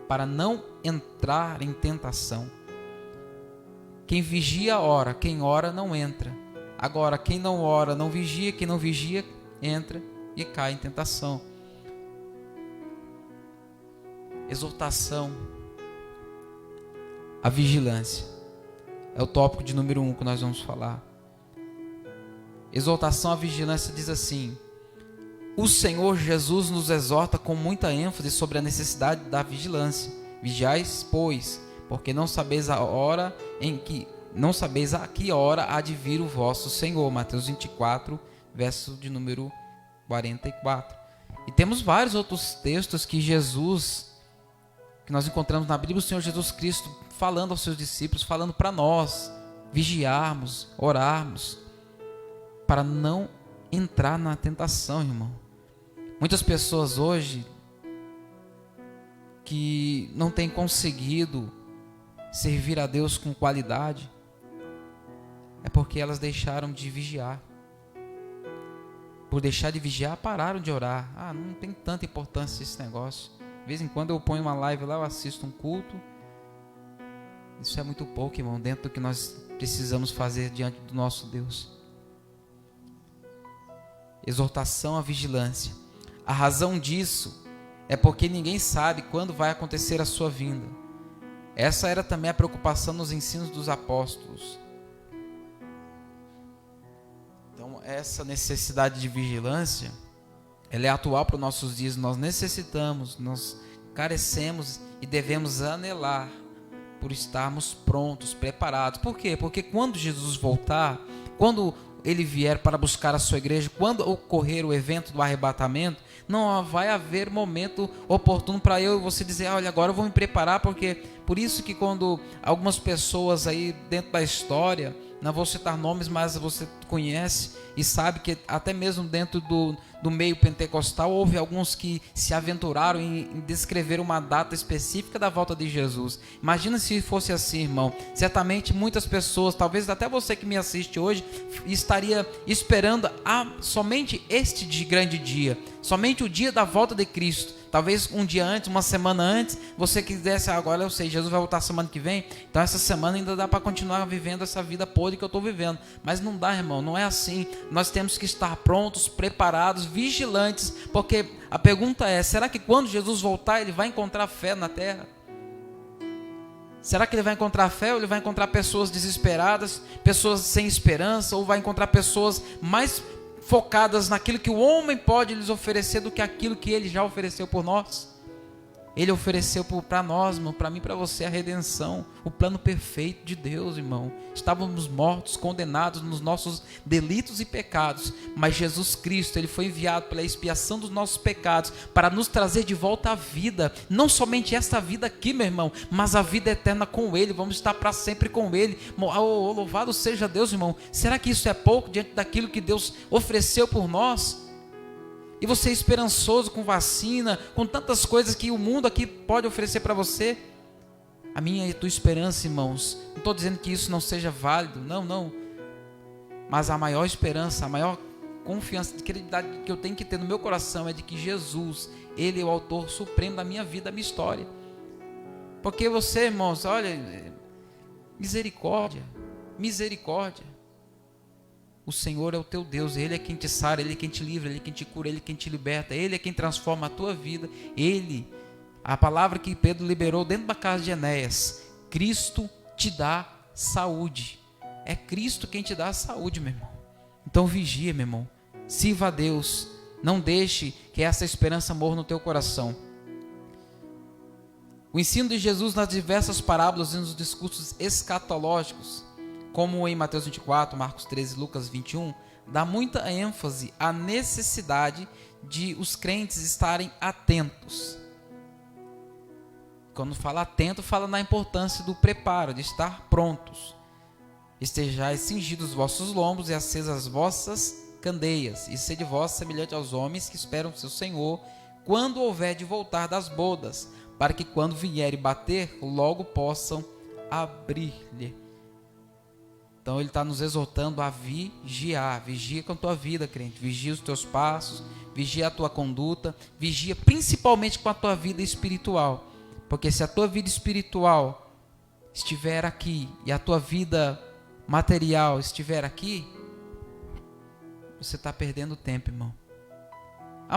para não entrar em tentação. Quem vigia ora, quem ora não entra. Agora quem não ora não vigia, quem não vigia entra e cai em tentação. Exortação à vigilância é o tópico de número 1 que nós vamos falar. Exortação à vigilância diz assim: o Senhor Jesus nos exorta com muita ênfase sobre a necessidade da vigilância. Vigiais, pois, porque não sabeis a que hora há de vir o vosso Senhor. Mateus 24, verso de número 44. E temos vários outros textos que nós encontramos na Bíblia, o Senhor Jesus Cristo falando aos seus discípulos, falando para nós vigiarmos, orarmos, para não entrar na tentação, irmão. Muitas pessoas hoje que não têm conseguido servir a Deus com qualidade, é porque elas deixaram de vigiar. Por deixar de vigiar, pararam de orar. Não tem tanta importância esse negócio. De vez em quando eu ponho uma live lá, eu assisto um culto. Isso é muito pouco, irmão, dentro do que nós precisamos fazer diante do nosso Deus. Exortação à vigilância. A razão disso é porque ninguém sabe quando vai acontecer a sua vinda. Essa era também a preocupação nos ensinos dos apóstolos. Então, essa necessidade de vigilância, ela é atual para os nossos dias. Nós necessitamos, nós carecemos e devemos anelar por estarmos prontos, preparados. Por quê? Porque quando Jesus voltar, quando Ele vier para buscar a sua igreja, quando ocorrer o evento do arrebatamento, não vai haver momento oportuno para eu e você dizer, olha, agora eu vou me preparar, porque por isso que quando algumas pessoas aí dentro da história, não vou citar nomes, mas você conhece e sabe que até mesmo dentro do meio pentecostal houve alguns que se aventuraram em descrever uma data específica da volta de Jesus. Imagina se fosse assim, irmão. Certamente muitas pessoas, talvez até você que me assiste hoje, estaria esperando somente este grande dia, somente o dia da volta de Cristo. Talvez um dia antes, uma semana antes, você quisesse, agora eu sei, Jesus vai voltar semana que vem, então essa semana ainda dá para continuar vivendo essa vida podre que eu estou vivendo. Mas não dá, irmão, não é assim. Nós temos que estar prontos, preparados, vigilantes, porque a pergunta é, será que quando Jesus voltar, Ele vai encontrar fé na terra? Será que Ele vai encontrar fé ou Ele vai encontrar pessoas desesperadas, pessoas sem esperança, ou vai encontrar pessoas mais focadas naquilo que o homem pode lhes oferecer do que aquilo que Ele já ofereceu por nós? Ele ofereceu para nós, irmão, para mim e para você, a redenção, o plano perfeito de Deus, irmão. Estávamos mortos, condenados nos nossos delitos e pecados, mas Jesus Cristo, Ele foi enviado pela expiação dos nossos pecados para nos trazer de volta à vida, não somente esta vida aqui, meu irmão, mas a vida eterna com Ele. Vamos estar para sempre com Ele. Louvado seja Deus, irmão. Será que isso é pouco diante daquilo que Deus ofereceu por nós? E você é esperançoso com vacina, com tantas coisas que o mundo aqui pode oferecer para você? A minha e a tua esperança, irmãos, não estou dizendo que isso não seja válido, não. Mas a maior esperança, a maior confiança, credibilidade que eu tenho que ter no meu coração é de que Jesus, Ele é o autor supremo da minha vida, da minha história. Porque você, irmãos, olha, misericórdia. O Senhor é o teu Deus, Ele é quem te sara, Ele é quem te livra, Ele é quem te cura, Ele é quem te liberta, Ele é quem transforma a tua vida. Ele, a palavra que Pedro liberou dentro da casa de Enéas, Cristo te dá saúde. É Cristo quem te dá a saúde, meu irmão. Então vigia, meu irmão. Sirva a Deus. Não deixe que essa esperança morra no teu coração. O ensino de Jesus nas diversas parábolas e nos discursos escatológicos, como em Mateus 24, Marcos 13, Lucas 21, dá muita ênfase à necessidade de os crentes estarem atentos. Quando fala atento, fala na importância do preparo, de estar prontos. Estejais cingidos os vossos lombos e acesas as vossas candeias, e sede vós semelhante aos homens que esperam seu Senhor, quando houver de voltar das bodas, para que quando vier e bater, logo possam abrir-lhe. Então Ele está nos exortando a vigiar. Vigia com a tua vida, crente. Vigia os teus passos, vigia a tua conduta, vigia principalmente com a tua vida espiritual. Porque se a tua vida espiritual estiver aqui e a tua vida material estiver aqui, você está perdendo tempo, irmão.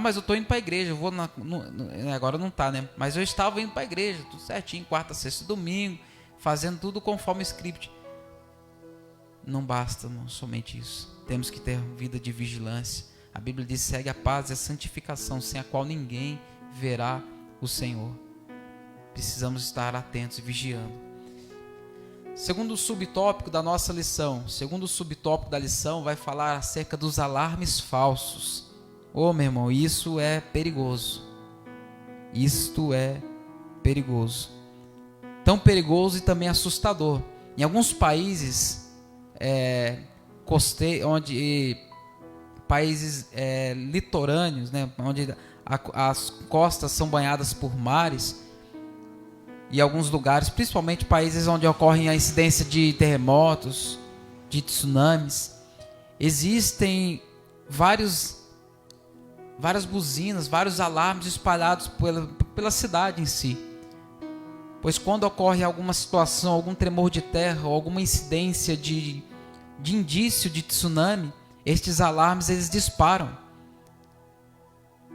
Mas eu estou indo para a igreja, eu vou agora não está, né? Mas eu estava indo para a igreja, tudo certinho, quarta, sexta e domingo, fazendo tudo conforme o script. Não basta, irmão, somente isso. Temos que ter vida de vigilância. A Bíblia diz: segue a paz e a santificação, sem a qual ninguém verá o Senhor. Precisamos estar atentos e vigiando. Segundo subtópico da nossa lição, segundo subtópico da lição, vai falar acerca dos alarmes falsos. Meu irmão, isso é perigoso. Isto é perigoso. Tão perigoso e também assustador. Em alguns países países litorâneos, né, onde as costas são banhadas por mares, e alguns lugares, principalmente países onde ocorrem a incidência de terremotos, de tsunamis. Existem várias buzinas, vários alarmes espalhados pela cidade em si. Pois quando ocorre alguma situação, algum tremor de terra, ou alguma incidência de indício de tsunami, estes alarmes eles disparam.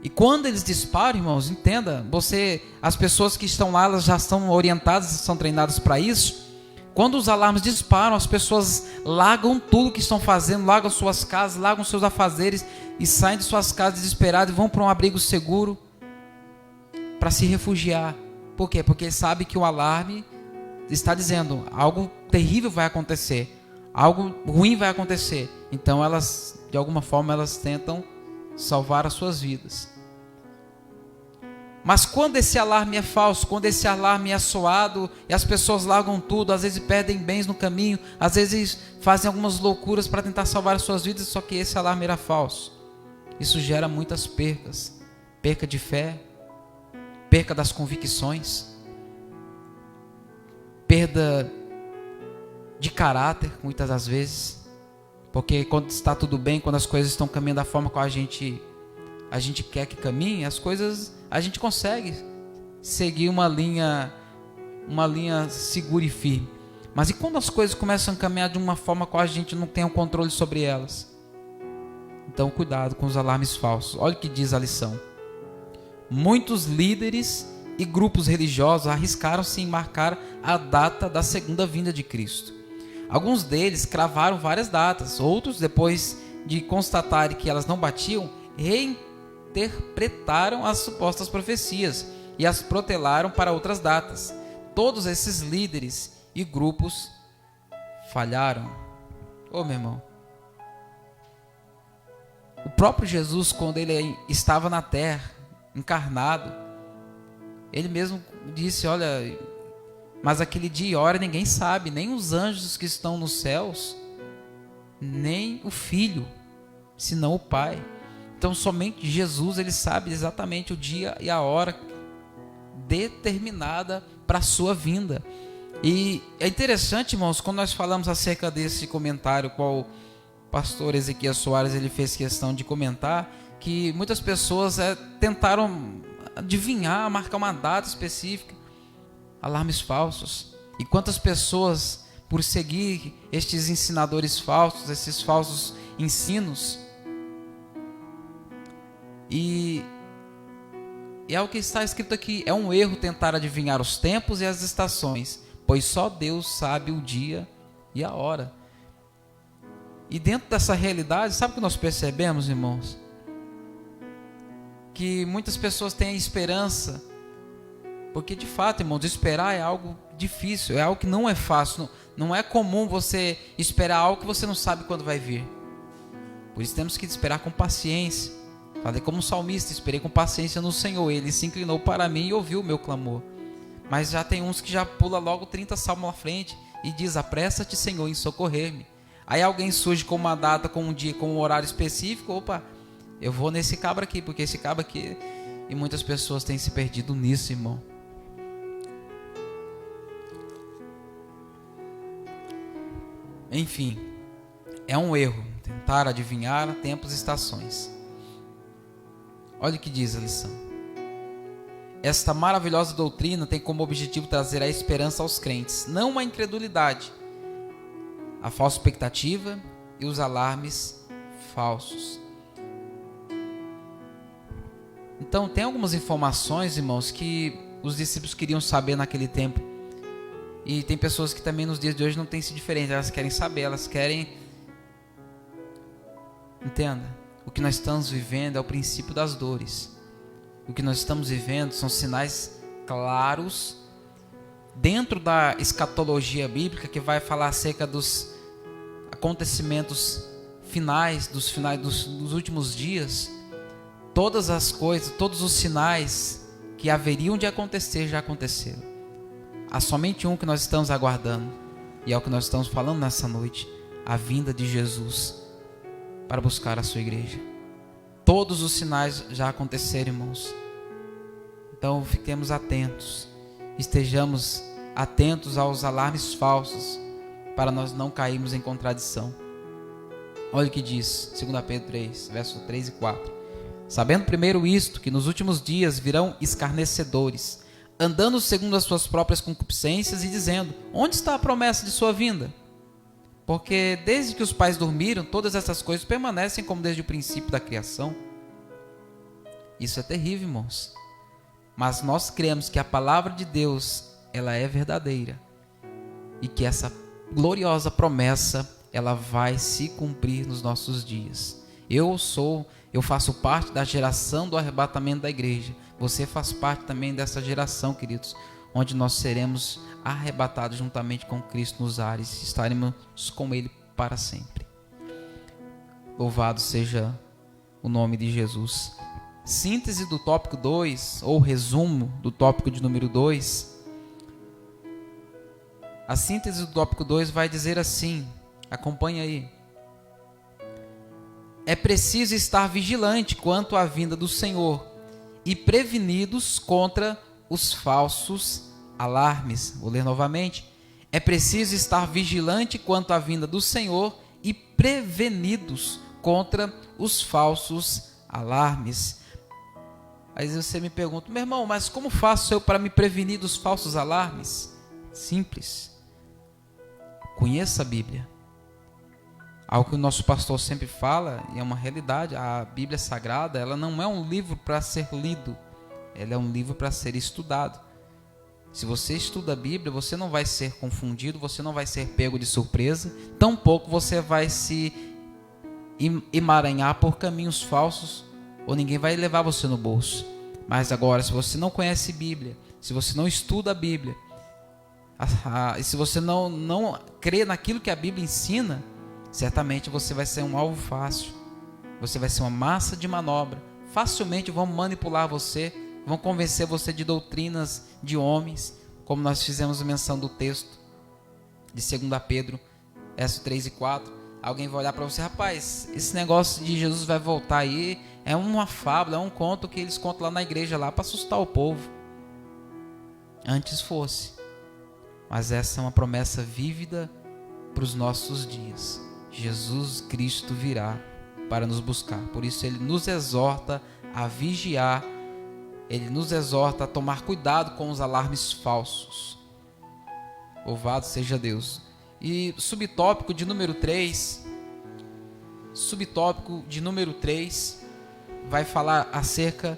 E quando eles disparam, irmãos, entenda, as pessoas que estão lá, elas já estão orientadas, estão treinadas para isso. Quando os alarmes disparam, as pessoas largam tudo que estão fazendo, largam suas casas, largam seus afazeres e saem de suas casas desesperadas e vão para um abrigo seguro para se refugiar. Por quê? Porque sabe que o alarme está dizendo algo terrível vai acontecer, algo ruim vai acontecer. Então elas, de alguma forma, elas tentam salvar as suas vidas. Mas quando esse alarme é falso, quando esse alarme é soado e as pessoas largam tudo, às vezes perdem bens no caminho, às vezes fazem algumas loucuras para tentar salvar as suas vidas, só que esse alarme era falso. Isso gera muitas percas, perca de fé, perca das convicções, perda de caráter, muitas das vezes, porque quando está tudo bem, quando as coisas estão caminhando da forma como a gente quer que caminhe, as coisas, a gente consegue seguir uma linha segura e firme. Mas e quando as coisas começam a caminhar de uma forma com a gente não tem o controle sobre elas? Então cuidado com os alarmes falsos. Olha o que diz a lição. Muitos líderes e grupos religiosos arriscaram-se em marcar a data da segunda vinda de Cristo. Alguns deles cravaram várias datas, outros, depois de constatarem que elas não batiam, reinterpretaram as supostas profecias e as protelaram para outras datas. Todos esses líderes e grupos falharam. Ô meu irmão, o próprio Jesus, quando ele estava na terra, encarnado, ele mesmo disse, olha, mas aquele dia e hora ninguém sabe, nem os anjos que estão nos céus, nem o Filho, senão o Pai. Então somente Jesus, ele sabe exatamente o dia e a hora determinada para a sua vinda. E é interessante, irmãos, quando nós falamos acerca desse comentário, qual o pastor Ezequias Soares ele fez questão de comentar, que muitas pessoas tentaram adivinhar, marcar uma data específica, alarmes falsos. E quantas pessoas, por seguir estes ensinadores falsos, esses falsos ensinos, e é o que está escrito aqui, é um erro tentar adivinhar os tempos e as estações, pois só Deus sabe o dia e a hora. E dentro dessa realidade, sabe o que nós percebemos, irmãos? Que muitas pessoas têm a esperança, porque de fato, irmãos, esperar é algo difícil, é algo que não é fácil, não é comum você esperar algo que você não sabe quando vai vir. Por isso temos que esperar com paciência. Falei como salmista, esperei com paciência no Senhor, ele se inclinou para mim e ouviu o meu clamor. Mas já tem uns que já pula logo 30 salmos à frente e diz, apressa-te, Senhor, em socorrer-me. Aí alguém surge com uma data, com um dia, com um horário específico, opa, eu vou nesse cabra aqui, porque esse cabra aqui... E muitas pessoas têm se perdido nisso, irmão. Enfim, é um erro tentar adivinhar tempos e estações. Olha o que diz a lição. Esta maravilhosa doutrina tem como objetivo trazer a esperança aos crentes, não a incredulidade, a falsa expectativa e os alarmes falsos. Então, tem algumas informações, irmãos, que os discípulos queriam saber naquele tempo. E tem pessoas que também nos dias de hoje não têm sido diferente. Elas querem saber, elas querem... Entenda, o que nós estamos vivendo é o princípio das dores. O que nós estamos vivendo são sinais claros dentro da escatologia bíblica que vai falar acerca dos acontecimentos finais, dos últimos dias. Todas as coisas, todos os sinais que haveriam de acontecer já aconteceram. Há somente um que nós estamos aguardando, e é o que nós estamos falando nessa noite: a vinda de Jesus para buscar a sua igreja. Todos os sinais já aconteceram, irmãos. Então fiquemos atentos, estejamos atentos aos alarmes falsos, para nós não cairmos em contradição. Olha o que diz 2 Pedro 3, versos 3 e 4. Sabendo primeiro isto, que nos últimos dias virão escarnecedores, andando segundo as suas próprias concupiscências e dizendo: onde está a promessa de sua vinda? Porque desde que os pais dormiram, todas essas coisas permanecem como desde o princípio da criação. Isso é terrível, irmãos. Mas nós cremos que a palavra de Deus, ela é verdadeira. E que essa gloriosa promessa, ela vai se cumprir nos nossos dias. Eu faço parte da geração do arrebatamento da igreja. Você faz parte também dessa geração, queridos, onde nós seremos arrebatados juntamente com Cristo nos ares, estaremos com Ele para sempre. Louvado seja o nome de Jesus. Síntese do tópico 2, ou resumo do tópico de número 2. A síntese do tópico 2 vai dizer assim, acompanha aí. É preciso estar vigilante quanto à vinda do Senhor e prevenidos contra os falsos alarmes. Vou ler novamente. É preciso estar vigilante quanto à vinda do Senhor e prevenidos contra os falsos alarmes. Aí você me pergunta: meu irmão, mas como faço eu para me prevenir dos falsos alarmes? Simples. Conheça a Bíblia. Algo que o nosso pastor sempre fala, e é uma realidade: a Bíblia Sagrada, ela não é um livro para ser lido, ela é um livro para ser estudado. Se você estuda a Bíblia, você não vai ser confundido, você não vai ser pego de surpresa, tampouco você vai se emaranhar por caminhos falsos, ou ninguém vai levar você no bolso. Mas agora, se você não conhece Bíblia, se você não estuda a Bíblia, e se você não crê naquilo que a Bíblia ensina, certamente você vai ser um alvo fácil, você vai ser uma massa de manobra. Facilmente vão manipular você, vão convencer você de doutrinas de homens, como nós fizemos menção do texto de 2 Pedro, versos 3 e 4. Alguém vai olhar para você: rapaz, esse negócio de Jesus vai voltar aí é uma fábula, é um conto que eles contam lá na igreja lá para assustar o povo. Antes fosse, mas essa é uma promessa vívida para os nossos dias. Jesus Cristo virá para nos buscar. Por isso ele nos exorta a vigiar, ele nos exorta a tomar cuidado com os alarmes falsos. Louvado seja Deus. E subtópico de número 3, vai falar acerca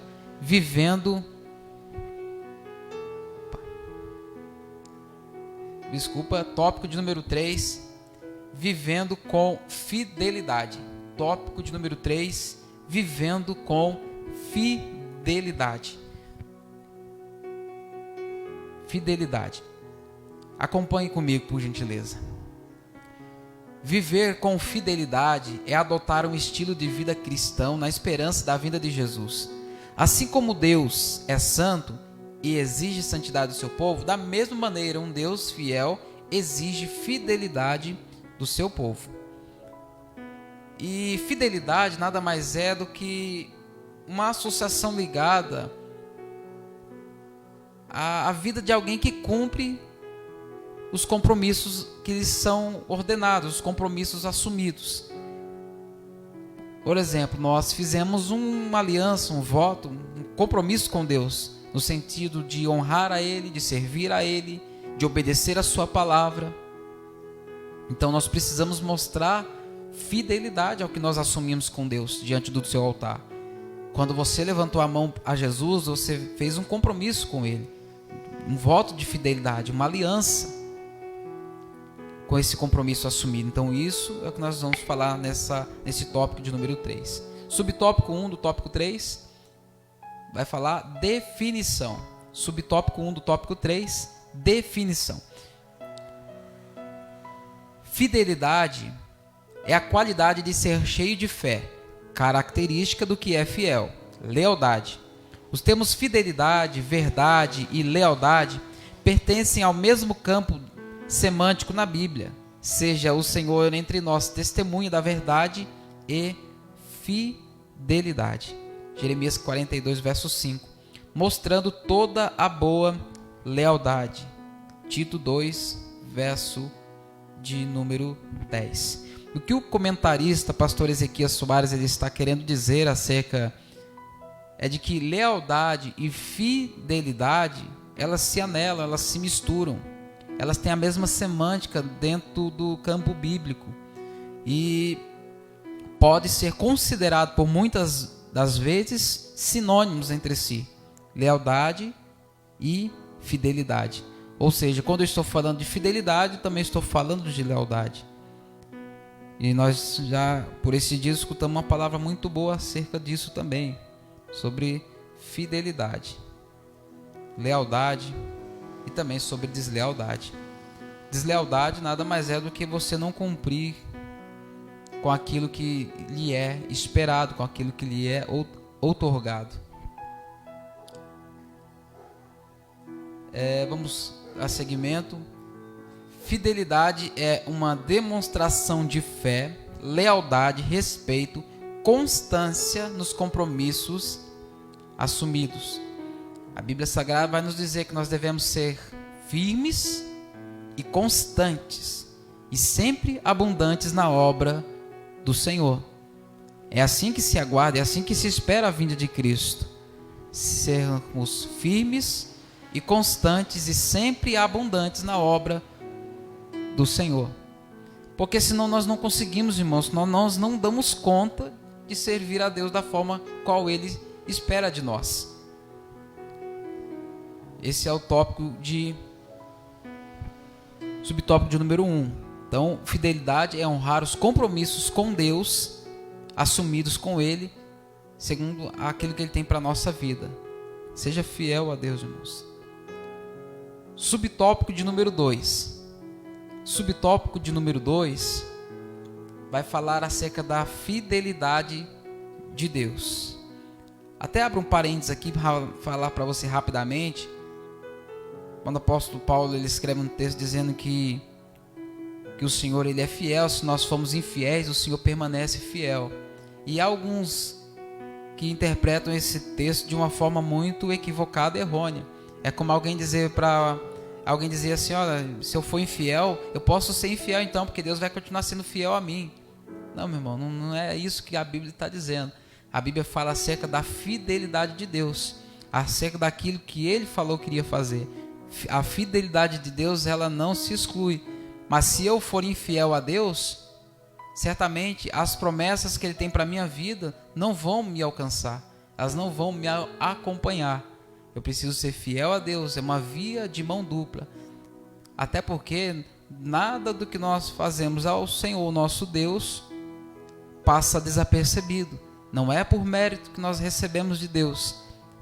tópico de número 3, vivendo com fidelidade. Tópico de número 3, vivendo com fidelidade. Fidelidade. Acompanhe comigo, por gentileza. Viver com fidelidade é adotar um estilo de vida cristão na esperança da vinda de Jesus. Assim como Deus é santo e exige santidade do seu povo, da mesma maneira um Deus fiel exige fidelidade do seu povo. E fidelidade nada mais é do que uma associação ligada à vida de alguém que cumpre os compromissos que lhes são ordenados, os compromissos assumidos. Por exemplo, nós fizemos uma aliança, um voto, um compromisso com Deus, no sentido de honrar a Ele, de servir a Ele, de obedecer a sua palavra. Então nós precisamos mostrar fidelidade ao que nós assumimos com Deus diante do seu altar. Quando você levantou a mão a Jesus, você fez um compromisso com Ele, um voto de fidelidade, uma aliança com esse compromisso assumido. Então isso é o que nós vamos falar nesse tópico de número 3. Subtópico 1 do tópico 3 vai falar definição. Subtópico 1 do tópico 3, definição. Fidelidade é a qualidade de ser cheio de fé, característica do que é fiel. Lealdade. Os termos fidelidade, verdade e lealdade pertencem ao mesmo campo semântico na Bíblia. Seja o Senhor entre nós testemunha da verdade e fidelidade. Jeremias 42, verso 5. Mostrando toda a boa lealdade. Tito 2, verso de número 10. O que o comentarista, pastor Ezequias Soares, ele está querendo dizer acerca é de que lealdade e fidelidade, elas se anelam, elas se misturam. Elas têm a mesma semântica dentro do campo bíblico. E pode ser considerado por muitas das vezes sinônimos entre si. Lealdade e fidelidade. Ou seja, quando eu estou falando de fidelidade, também estou falando de lealdade. E nós já, por esses dias, escutamos uma palavra muito boa acerca disso também. Sobre fidelidade, lealdade e também sobre deslealdade. Deslealdade nada mais é do que você não cumprir com aquilo que lhe é esperado, com aquilo que lhe é outorgado. Vamos a seguimento. Fidelidade é uma demonstração de fé, lealdade, respeito, constância nos compromissos assumidos. A Bíblia Sagrada vai nos dizer que nós devemos ser firmes e constantes e sempre abundantes na obra do Senhor. É assim que se aguarda, é assim que se espera a vinda de Cristo. Sermos firmes e constantes e sempre abundantes na obra do Senhor. Porque senão nós não conseguimos, irmãos, nós não damos conta de servir a Deus da forma qual Ele espera de nós. Esse é o subtópico de número 1. Então, fidelidade é honrar os compromissos com Deus, assumidos com Ele, segundo aquilo que Ele tem para a nossa vida. Seja fiel a Deus, irmãos. Subtópico de número 2. Subtópico de número 2 vai falar acerca da fidelidade de Deus. Até abro um parênteses aqui para falar para você rapidamente. Quando o apóstolo Paulo ele escreve um texto dizendo que o Senhor ele é fiel, se nós formos infiéis, o Senhor permanece fiel. E há alguns que interpretam esse texto de uma forma muito equivocada e errônea. É como alguém dizer assim, olha, se eu for infiel, eu posso ser infiel então, porque Deus vai continuar sendo fiel a mim. Não, meu irmão, não é isso que a Bíblia está dizendo. A Bíblia fala acerca da fidelidade de Deus, acerca daquilo que Ele falou que iria fazer. A fidelidade de Deus, ela não se exclui. Mas se eu for infiel a Deus, certamente as promessas que Ele tem para a minha vida não vão me alcançar. Elas não vão me acompanhar. Eu preciso ser fiel a Deus, é uma via de mão dupla. Até porque nada do que nós fazemos ao Senhor, nosso Deus, passa desapercebido. Não é por mérito que nós recebemos de Deus,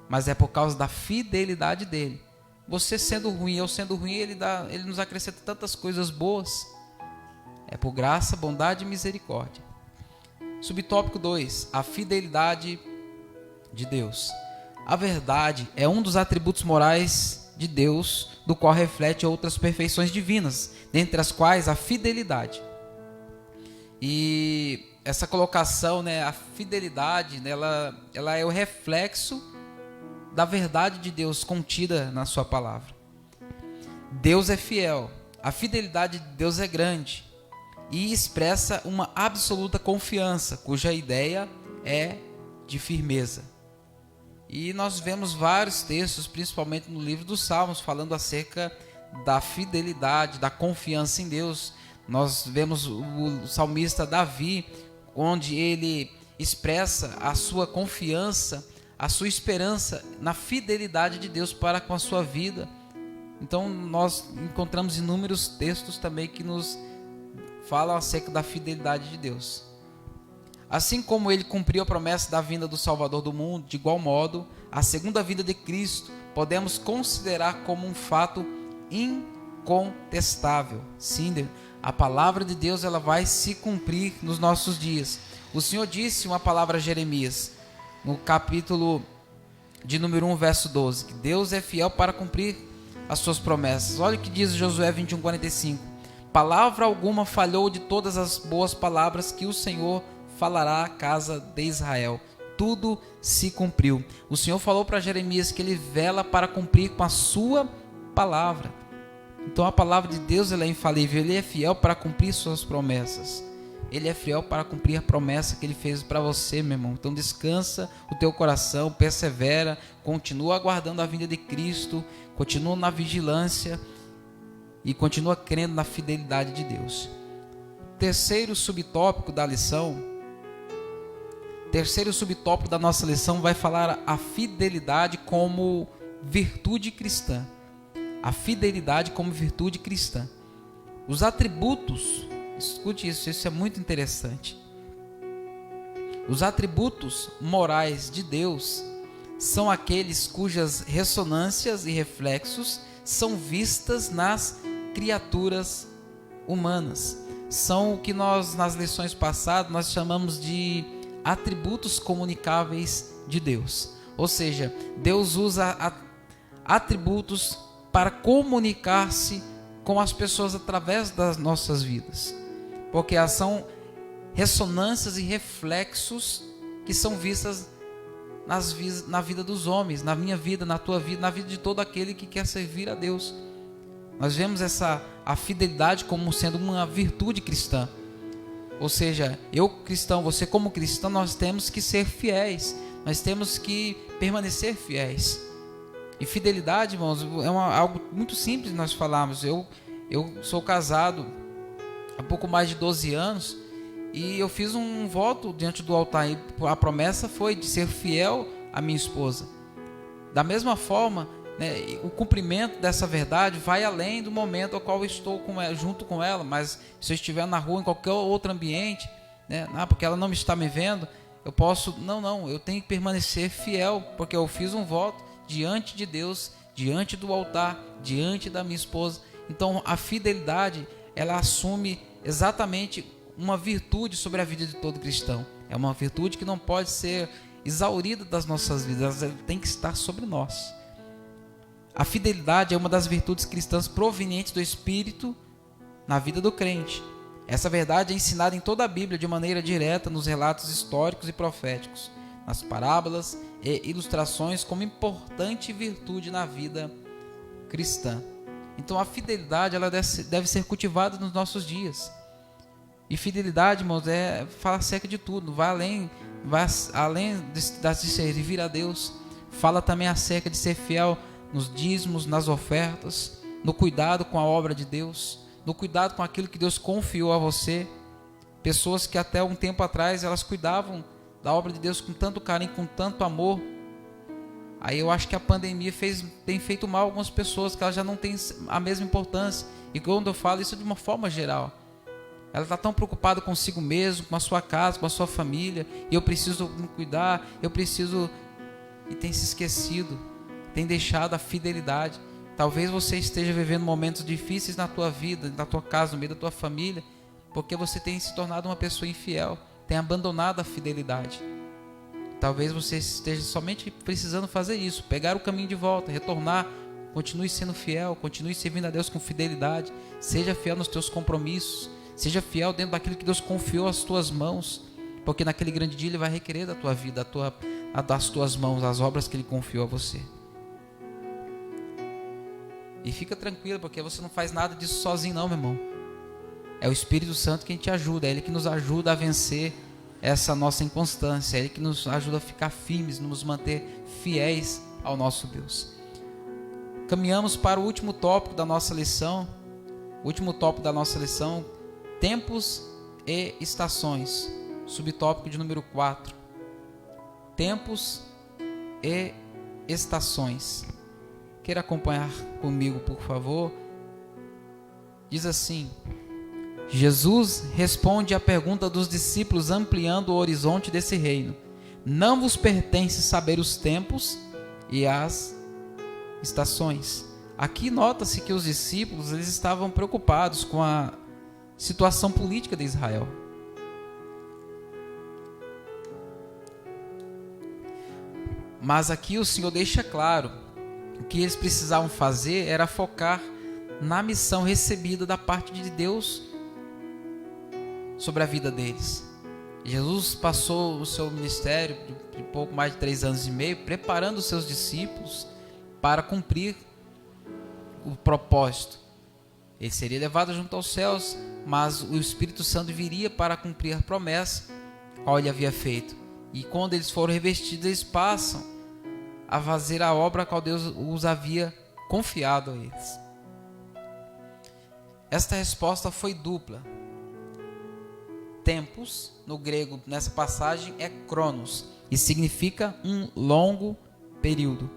mas é por causa da fidelidade dEle. Você sendo ruim, eu sendo ruim, Ele nos acrescenta tantas coisas boas. É por graça, bondade e misericórdia. Subtópico 2, a fidelidade de Deus. A verdade é um dos atributos morais de Deus, do qual reflete outras perfeições divinas, dentre as quais a fidelidade. E essa colocação, a fidelidade, ela é o reflexo da verdade de Deus contida na sua palavra. Deus é fiel, a fidelidade de Deus é grande e expressa uma absoluta confiança, cuja ideia é de firmeza. E nós vemos vários textos, principalmente no livro dos Salmos, falando acerca da fidelidade, da confiança em Deus. Nós vemos o salmista Davi, onde ele expressa a sua confiança, a sua esperança na fidelidade de Deus para com a sua vida. Então nós encontramos inúmeros textos também que nos falam acerca da fidelidade de Deus. Assim como ele cumpriu a promessa da vinda do Salvador do mundo, de igual modo, a segunda vinda de Cristo podemos considerar como um fato incontestável. Sim, a palavra de Deus ela vai se cumprir nos nossos dias. O Senhor disse uma palavra a Jeremias, no capítulo de número 1, verso 12, que Deus é fiel para cumprir as suas promessas. Olha o que diz Josué 21:45. Palavra alguma falhou de todas as boas palavras que o Senhor falará à casa de Israel. Tudo se cumpriu. O Senhor falou para Jeremias que ele vela para cumprir com a sua palavra. Então a palavra de Deus, ela é infalível, Ele é fiel para cumprir suas promessas. Ele é fiel para cumprir a promessa que Ele fez para você, meu irmão. Então descansa o teu coração, persevera, continua aguardando a vinda de Cristo, continua na vigilância e continua crendo na fidelidade de Deus. Terceiro subtópico da nossa lição vai falar a fidelidade como virtude cristã. A fidelidade como virtude cristã. Os atributos, escute isso é muito interessante. Os atributos morais de Deus são aqueles cujas ressonâncias e reflexos são vistas nas criaturas humanas. São o que nós, nas lições passadas, nós chamamos de atributos comunicáveis de Deus. Ou seja, Deus usa atributos para comunicar-se com as pessoas através das nossas vidas. Porque são ressonâncias e reflexos que são vistas na vida dos homens, na minha vida, na tua vida, na vida de todo aquele que quer servir a Deus. Nós vemos a fidelidade como sendo uma virtude cristã. Ou seja, eu cristão, você como cristão, nós temos que ser fiéis. Nós temos que permanecer fiéis. E fidelidade, irmãos, é algo muito simples de nós falarmos. Eu sou casado há pouco mais de 12 anos e eu fiz um voto diante do altar. E a promessa foi de ser fiel à minha esposa. Da mesma forma, né, o cumprimento dessa verdade vai além do momento ao qual eu estou junto com ela. Mas se eu estiver na rua, em qualquer outro ambiente, né, porque ela não está me vendo, eu posso... Não, eu tenho que permanecer fiel, porque eu fiz um voto diante de Deus, diante do altar, diante da minha esposa. Então a fidelidade, ela assume exatamente uma virtude sobre a vida de todo cristão. É uma virtude que não pode ser exaurida das nossas vidas, ela tem que estar sobre nós. A fidelidade é uma das virtudes cristãs provenientes do Espírito na vida do crente. Essa verdade é ensinada em toda a Bíblia de maneira direta nos relatos históricos e proféticos, nas parábolas e ilustrações como importante virtude na vida cristã. Então a fidelidade, ela deve ser cultivada nos nossos dias. E fidelidade, irmãos, fala acerca de tudo, vai além de servir a Deus. Fala também acerca de ser fiel nos dízimos, nas ofertas, no cuidado com a obra de Deus, no cuidado com aquilo que Deus confiou a você. Pessoas que até um tempo atrás elas cuidavam da obra de Deus com tanto carinho, com tanto amor. Aí eu acho que a pandemia tem feito mal a algumas pessoas, que elas já não têm a mesma importância. E quando eu falo isso de uma forma geral, ela está tão preocupada consigo mesmo, com a sua casa, com a sua família, e eu preciso me cuidar, e tem se esquecido, tem deixado a fidelidade. Talvez você esteja vivendo momentos difíceis na tua vida, na tua casa, no meio da tua família, porque você tem se tornado uma pessoa infiel, tem abandonado a fidelidade. Talvez você esteja somente precisando fazer isso, pegar o caminho de volta, retornar. Continue sendo fiel, continue servindo a Deus com fidelidade. Seja fiel nos teus compromissos, seja fiel dentro daquilo que Deus confiou às tuas mãos, porque naquele grande dia Ele vai requerer da tua vida, das tuas mãos, as obras que Ele confiou a você. E fica tranquilo, porque você não faz nada disso sozinho não, meu irmão. É o Espírito Santo quem te ajuda, é Ele que nos ajuda a vencer essa nossa inconstância, é Ele que nos ajuda a ficar firmes, nos manter fiéis ao nosso Deus. Caminhamos para o último tópico da nossa lição. O último tópico da nossa lição: tempos e estações. Subtópico de número 4. Tempos e estações. Queira acompanhar comigo, por favor? Diz assim: Jesus responde à pergunta dos discípulos, ampliando o horizonte desse reino. Não vos pertence saber os tempos e as estações. Aqui nota-se que os discípulos eles estavam preocupados com a situação política de Israel. Mas aqui o Senhor deixa claro o que eles precisavam fazer era focar na missão recebida da parte de Deus sobre a vida deles. Jesus passou o seu ministério de pouco mais de 3 anos e meio preparando os seus discípulos para cumprir o propósito Ele seria levado junto aos céus, mas o Espírito Santo viria para cumprir a promessa qual ele havia feito. E quando eles foram revestidos, eles passam a fazer a obra a qual Deus os havia confiado a eles. Esta resposta foi dupla. Tempos, no grego, nessa passagem, é cronos, e significa um longo período.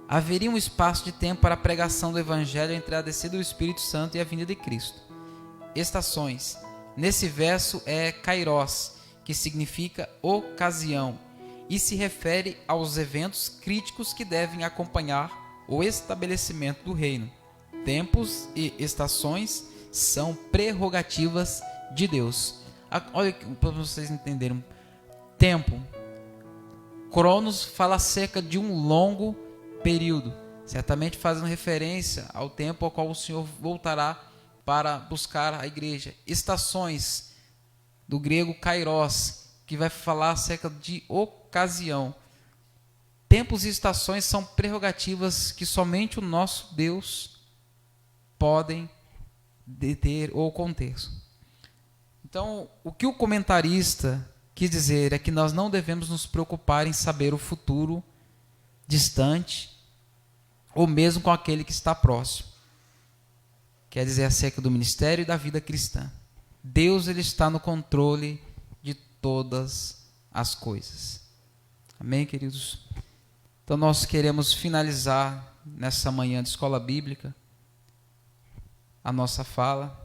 Haveria um espaço de tempo para a pregação do Evangelho entre a descida do Espírito Santo e a vinda de Cristo. Estações. Nesse verso é kairos, que significa ocasião, e se refere aos eventos críticos que devem acompanhar o estabelecimento do reino. Tempos e estações são prerrogativas de Deus. Olha para vocês entenderem. Tempo. Cronos fala acerca de um longo período, certamente fazendo referência ao tempo ao qual o Senhor voltará para buscar a igreja. Estações, do grego kairos, que vai falar acerca de ocasião. Tempos e estações são prerrogativas que somente o nosso Deus podem deter ou conter. Então, o que o comentarista quis dizer é que nós não devemos nos preocupar em saber o futuro distante ou mesmo com aquele que está próximo. Quer dizer, acerca do ministério e da vida cristã. Deus, ele está no controle de todas as coisas. Amém, queridos? Então, nós queremos finalizar nessa manhã de escola bíblica a nossa fala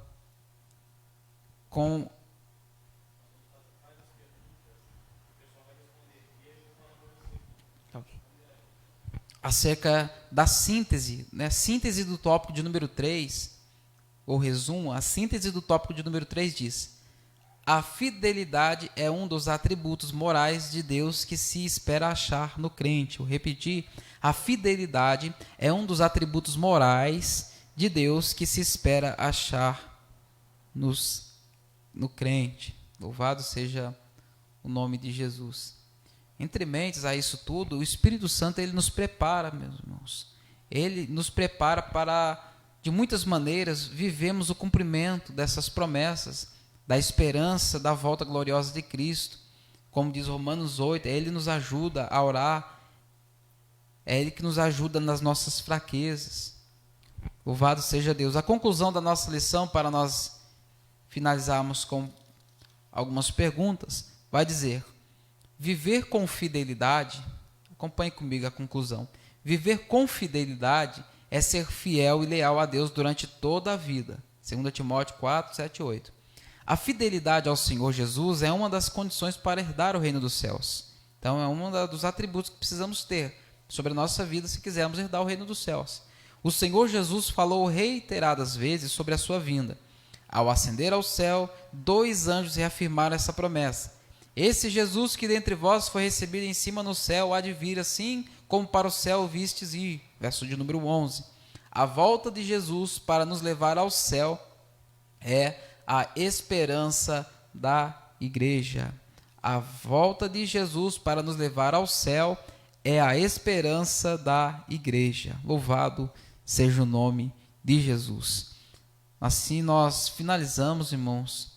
com acerca da síntese, né? Síntese do tópico de número 3, ou resumo, a síntese do tópico de número 3 diz: a fidelidade é um dos atributos morais de Deus que se espera achar no crente. Eu repeti, a fidelidade é um dos atributos morais de Deus que se espera achar no crente. Louvado seja o nome de Jesus. Entre mentes a isso tudo, o Espírito Santo, ele nos prepara, meus irmãos. Ele nos prepara para, de muitas maneiras, vivemos o cumprimento dessas promessas, da esperança da volta gloriosa de Cristo. Como diz Romanos 8, Ele nos ajuda a orar, é Ele que nos ajuda nas nossas fraquezas. Louvado seja Deus. A conclusão da nossa lição, para nós finalizarmos com algumas perguntas, vai dizer: viver com fidelidade, acompanhe comigo a conclusão, viver com fidelidade é ser fiel e leal a Deus durante toda a vida. 2 Timóteo 4, 7 e 8. A fidelidade ao Senhor Jesus é uma das condições para herdar o reino dos céus. Então, é um dos atributos que precisamos ter sobre a nossa vida se quisermos herdar o reino dos céus. O Senhor Jesus falou reiteradas vezes sobre a sua vinda. Ao ascender ao céu, 2 anjos reafirmaram essa promessa: esse Jesus que dentre vós foi recebido em cima no céu há de vir, assim como para o céu vistes ir. Verso de número 11. A volta de Jesus para nos levar ao céu é a esperança da igreja. A volta de Jesus para nos levar ao céu é a esperança da igreja. Louvado seja o nome de Jesus. Assim nós finalizamos, irmãos,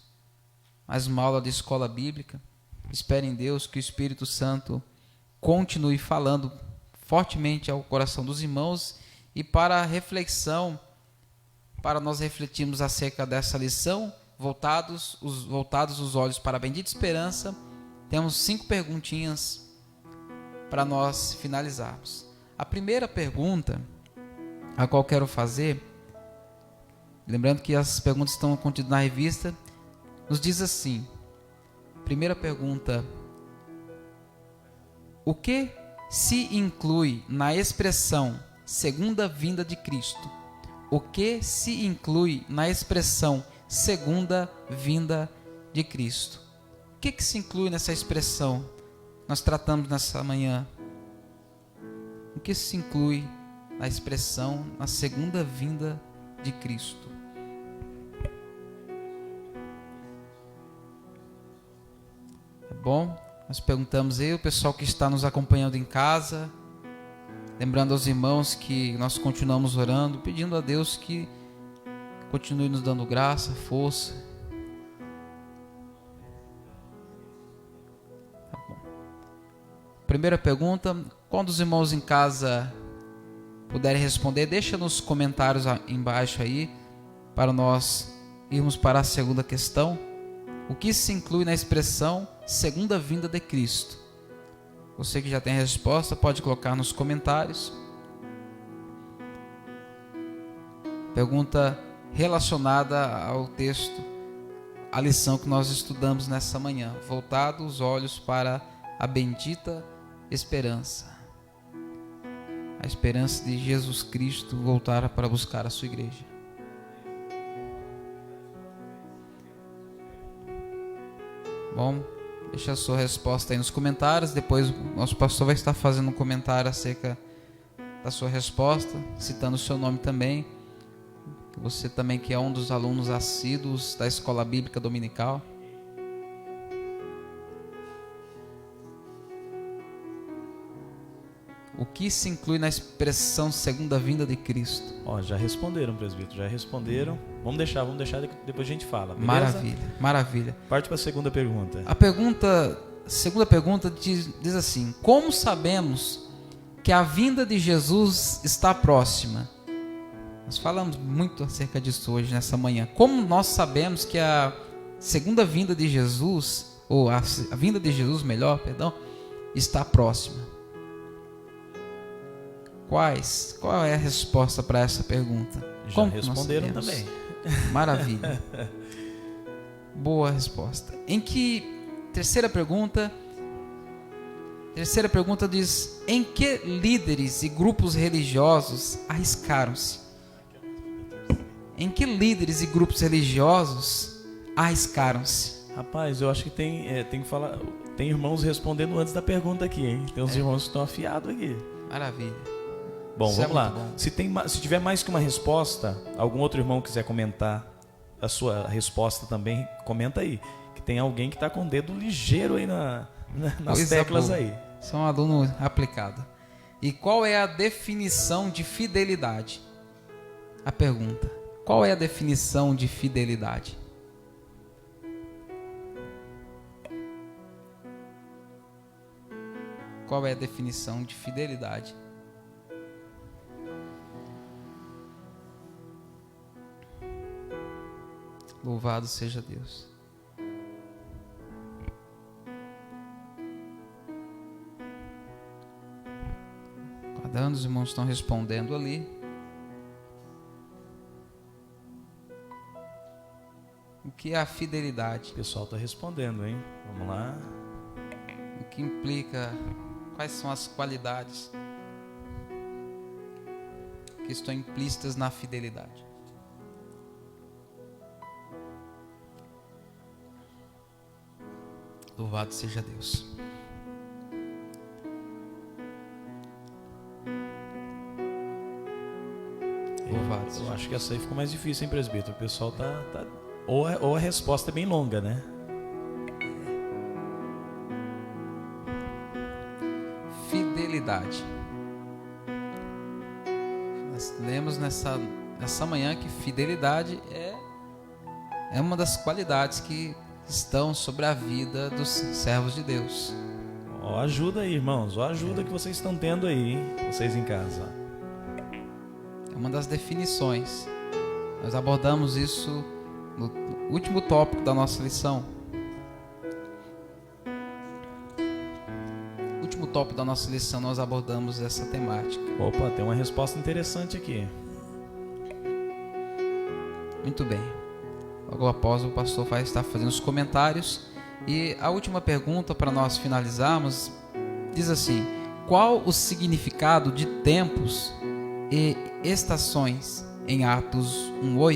mais uma aula de escola bíblica. Espero em Deus que o Espírito Santo continue falando fortemente ao coração dos irmãos, e para a reflexão, para nós refletirmos acerca dessa lição, voltados os olhos para a bendita esperança, temos 5 perguntinhas para nós finalizarmos. A primeira pergunta, a qual quero fazer, lembrando que as perguntas estão contidas na revista, nos diz assim. Primeira pergunta: o que se inclui na expressão segunda vinda de Cristo? O que se inclui na expressão segunda vinda de Cristo? O que se inclui nessa expressão? Nós tratamos nessa manhã. O que se inclui na expressão na segunda vinda de Cristo? Bom, nós perguntamos aí, o pessoal que está nos acompanhando em casa, lembrando aos irmãos que nós continuamos orando, pedindo a Deus que continue nos dando graça, força. Tá bom. Primeira pergunta, quando os irmãos em casa puderem responder, deixa nos comentários embaixo aí, para nós irmos para a segunda questão. O que se inclui na expressão segunda vinda de Cristo? Você que já tem a resposta, pode colocar nos comentários. Pergunta relacionada ao texto, a lição que nós estudamos nessa manhã. Voltados os olhos para a bendita esperança. A esperança de Jesus Cristo voltar para buscar a sua igreja. Bom, deixa a sua resposta aí nos comentários. Depois o nosso pastor vai estar fazendo um comentário acerca da sua resposta, citando o seu nome também. Você também que é um dos alunos assíduos da Escola Bíblica Dominical. O que se inclui na expressão segunda vinda de Cristo? Já responderam, presbítero, já responderam. Vamos deixar, depois a gente fala. Beleza? Maravilha, maravilha. Parte para a segunda pergunta. A segunda pergunta diz assim: como sabemos que a vinda de Jesus está próxima? Nós falamos muito acerca disso hoje, nessa manhã. Como nós sabemos que a segunda vinda de Jesus, ou a vinda de Jesus, está próxima? Qual é a resposta para essa pergunta? Já responderam também. Maravilha. Boa resposta. Terceira pergunta diz: em que líderes e grupos religiosos arriscaram-se? Em que líderes e grupos religiosos arriscaram-se? Rapaz, eu acho que tem que falar. Tem irmãos respondendo antes da pergunta aqui, hein? Tem uns irmãos que estão afiados aqui. Maravilha. Bom, Isso vamos lá. Bom. Se tiver mais que uma resposta, algum outro irmão quiser comentar a sua resposta também, comenta aí. Que tem alguém que está com o dedo ligeiro aí nas teclas aí. São um aluno aplicado. E qual é a definição de fidelidade? A pergunta. Qual é a definição de fidelidade? Qual é a definição de fidelidade? Louvado seja Deus. Guardando, os irmãos estão respondendo ali. O que é a fidelidade? O pessoal está respondendo, hein? Vamos lá. O que implica? Quais são as qualidades que estão implícitas na fidelidade? Louvado seja Deus. Louvado seja Eu acho que essa aí ficou mais difícil, hein, presbítero? O pessoal tá... Ou a resposta é bem longa, né? Fidelidade. Nós lemos nessa manhã que fidelidade é uma das qualidades que estão sobre a vida dos servos de Deus. Ajuda aí, irmãos. Ajuda que vocês estão tendo aí, hein? Vocês em casa. É uma das definições. Nós abordamos isso no último tópico da nossa lição. No último tópico da nossa lição nós abordamos essa temática. Opa, tem uma resposta interessante aqui. Muito bem. Logo após o pastor vai estar fazendo os comentários. E a última pergunta para nós finalizarmos diz assim: qual o significado de tempos e estações em Atos 1:8?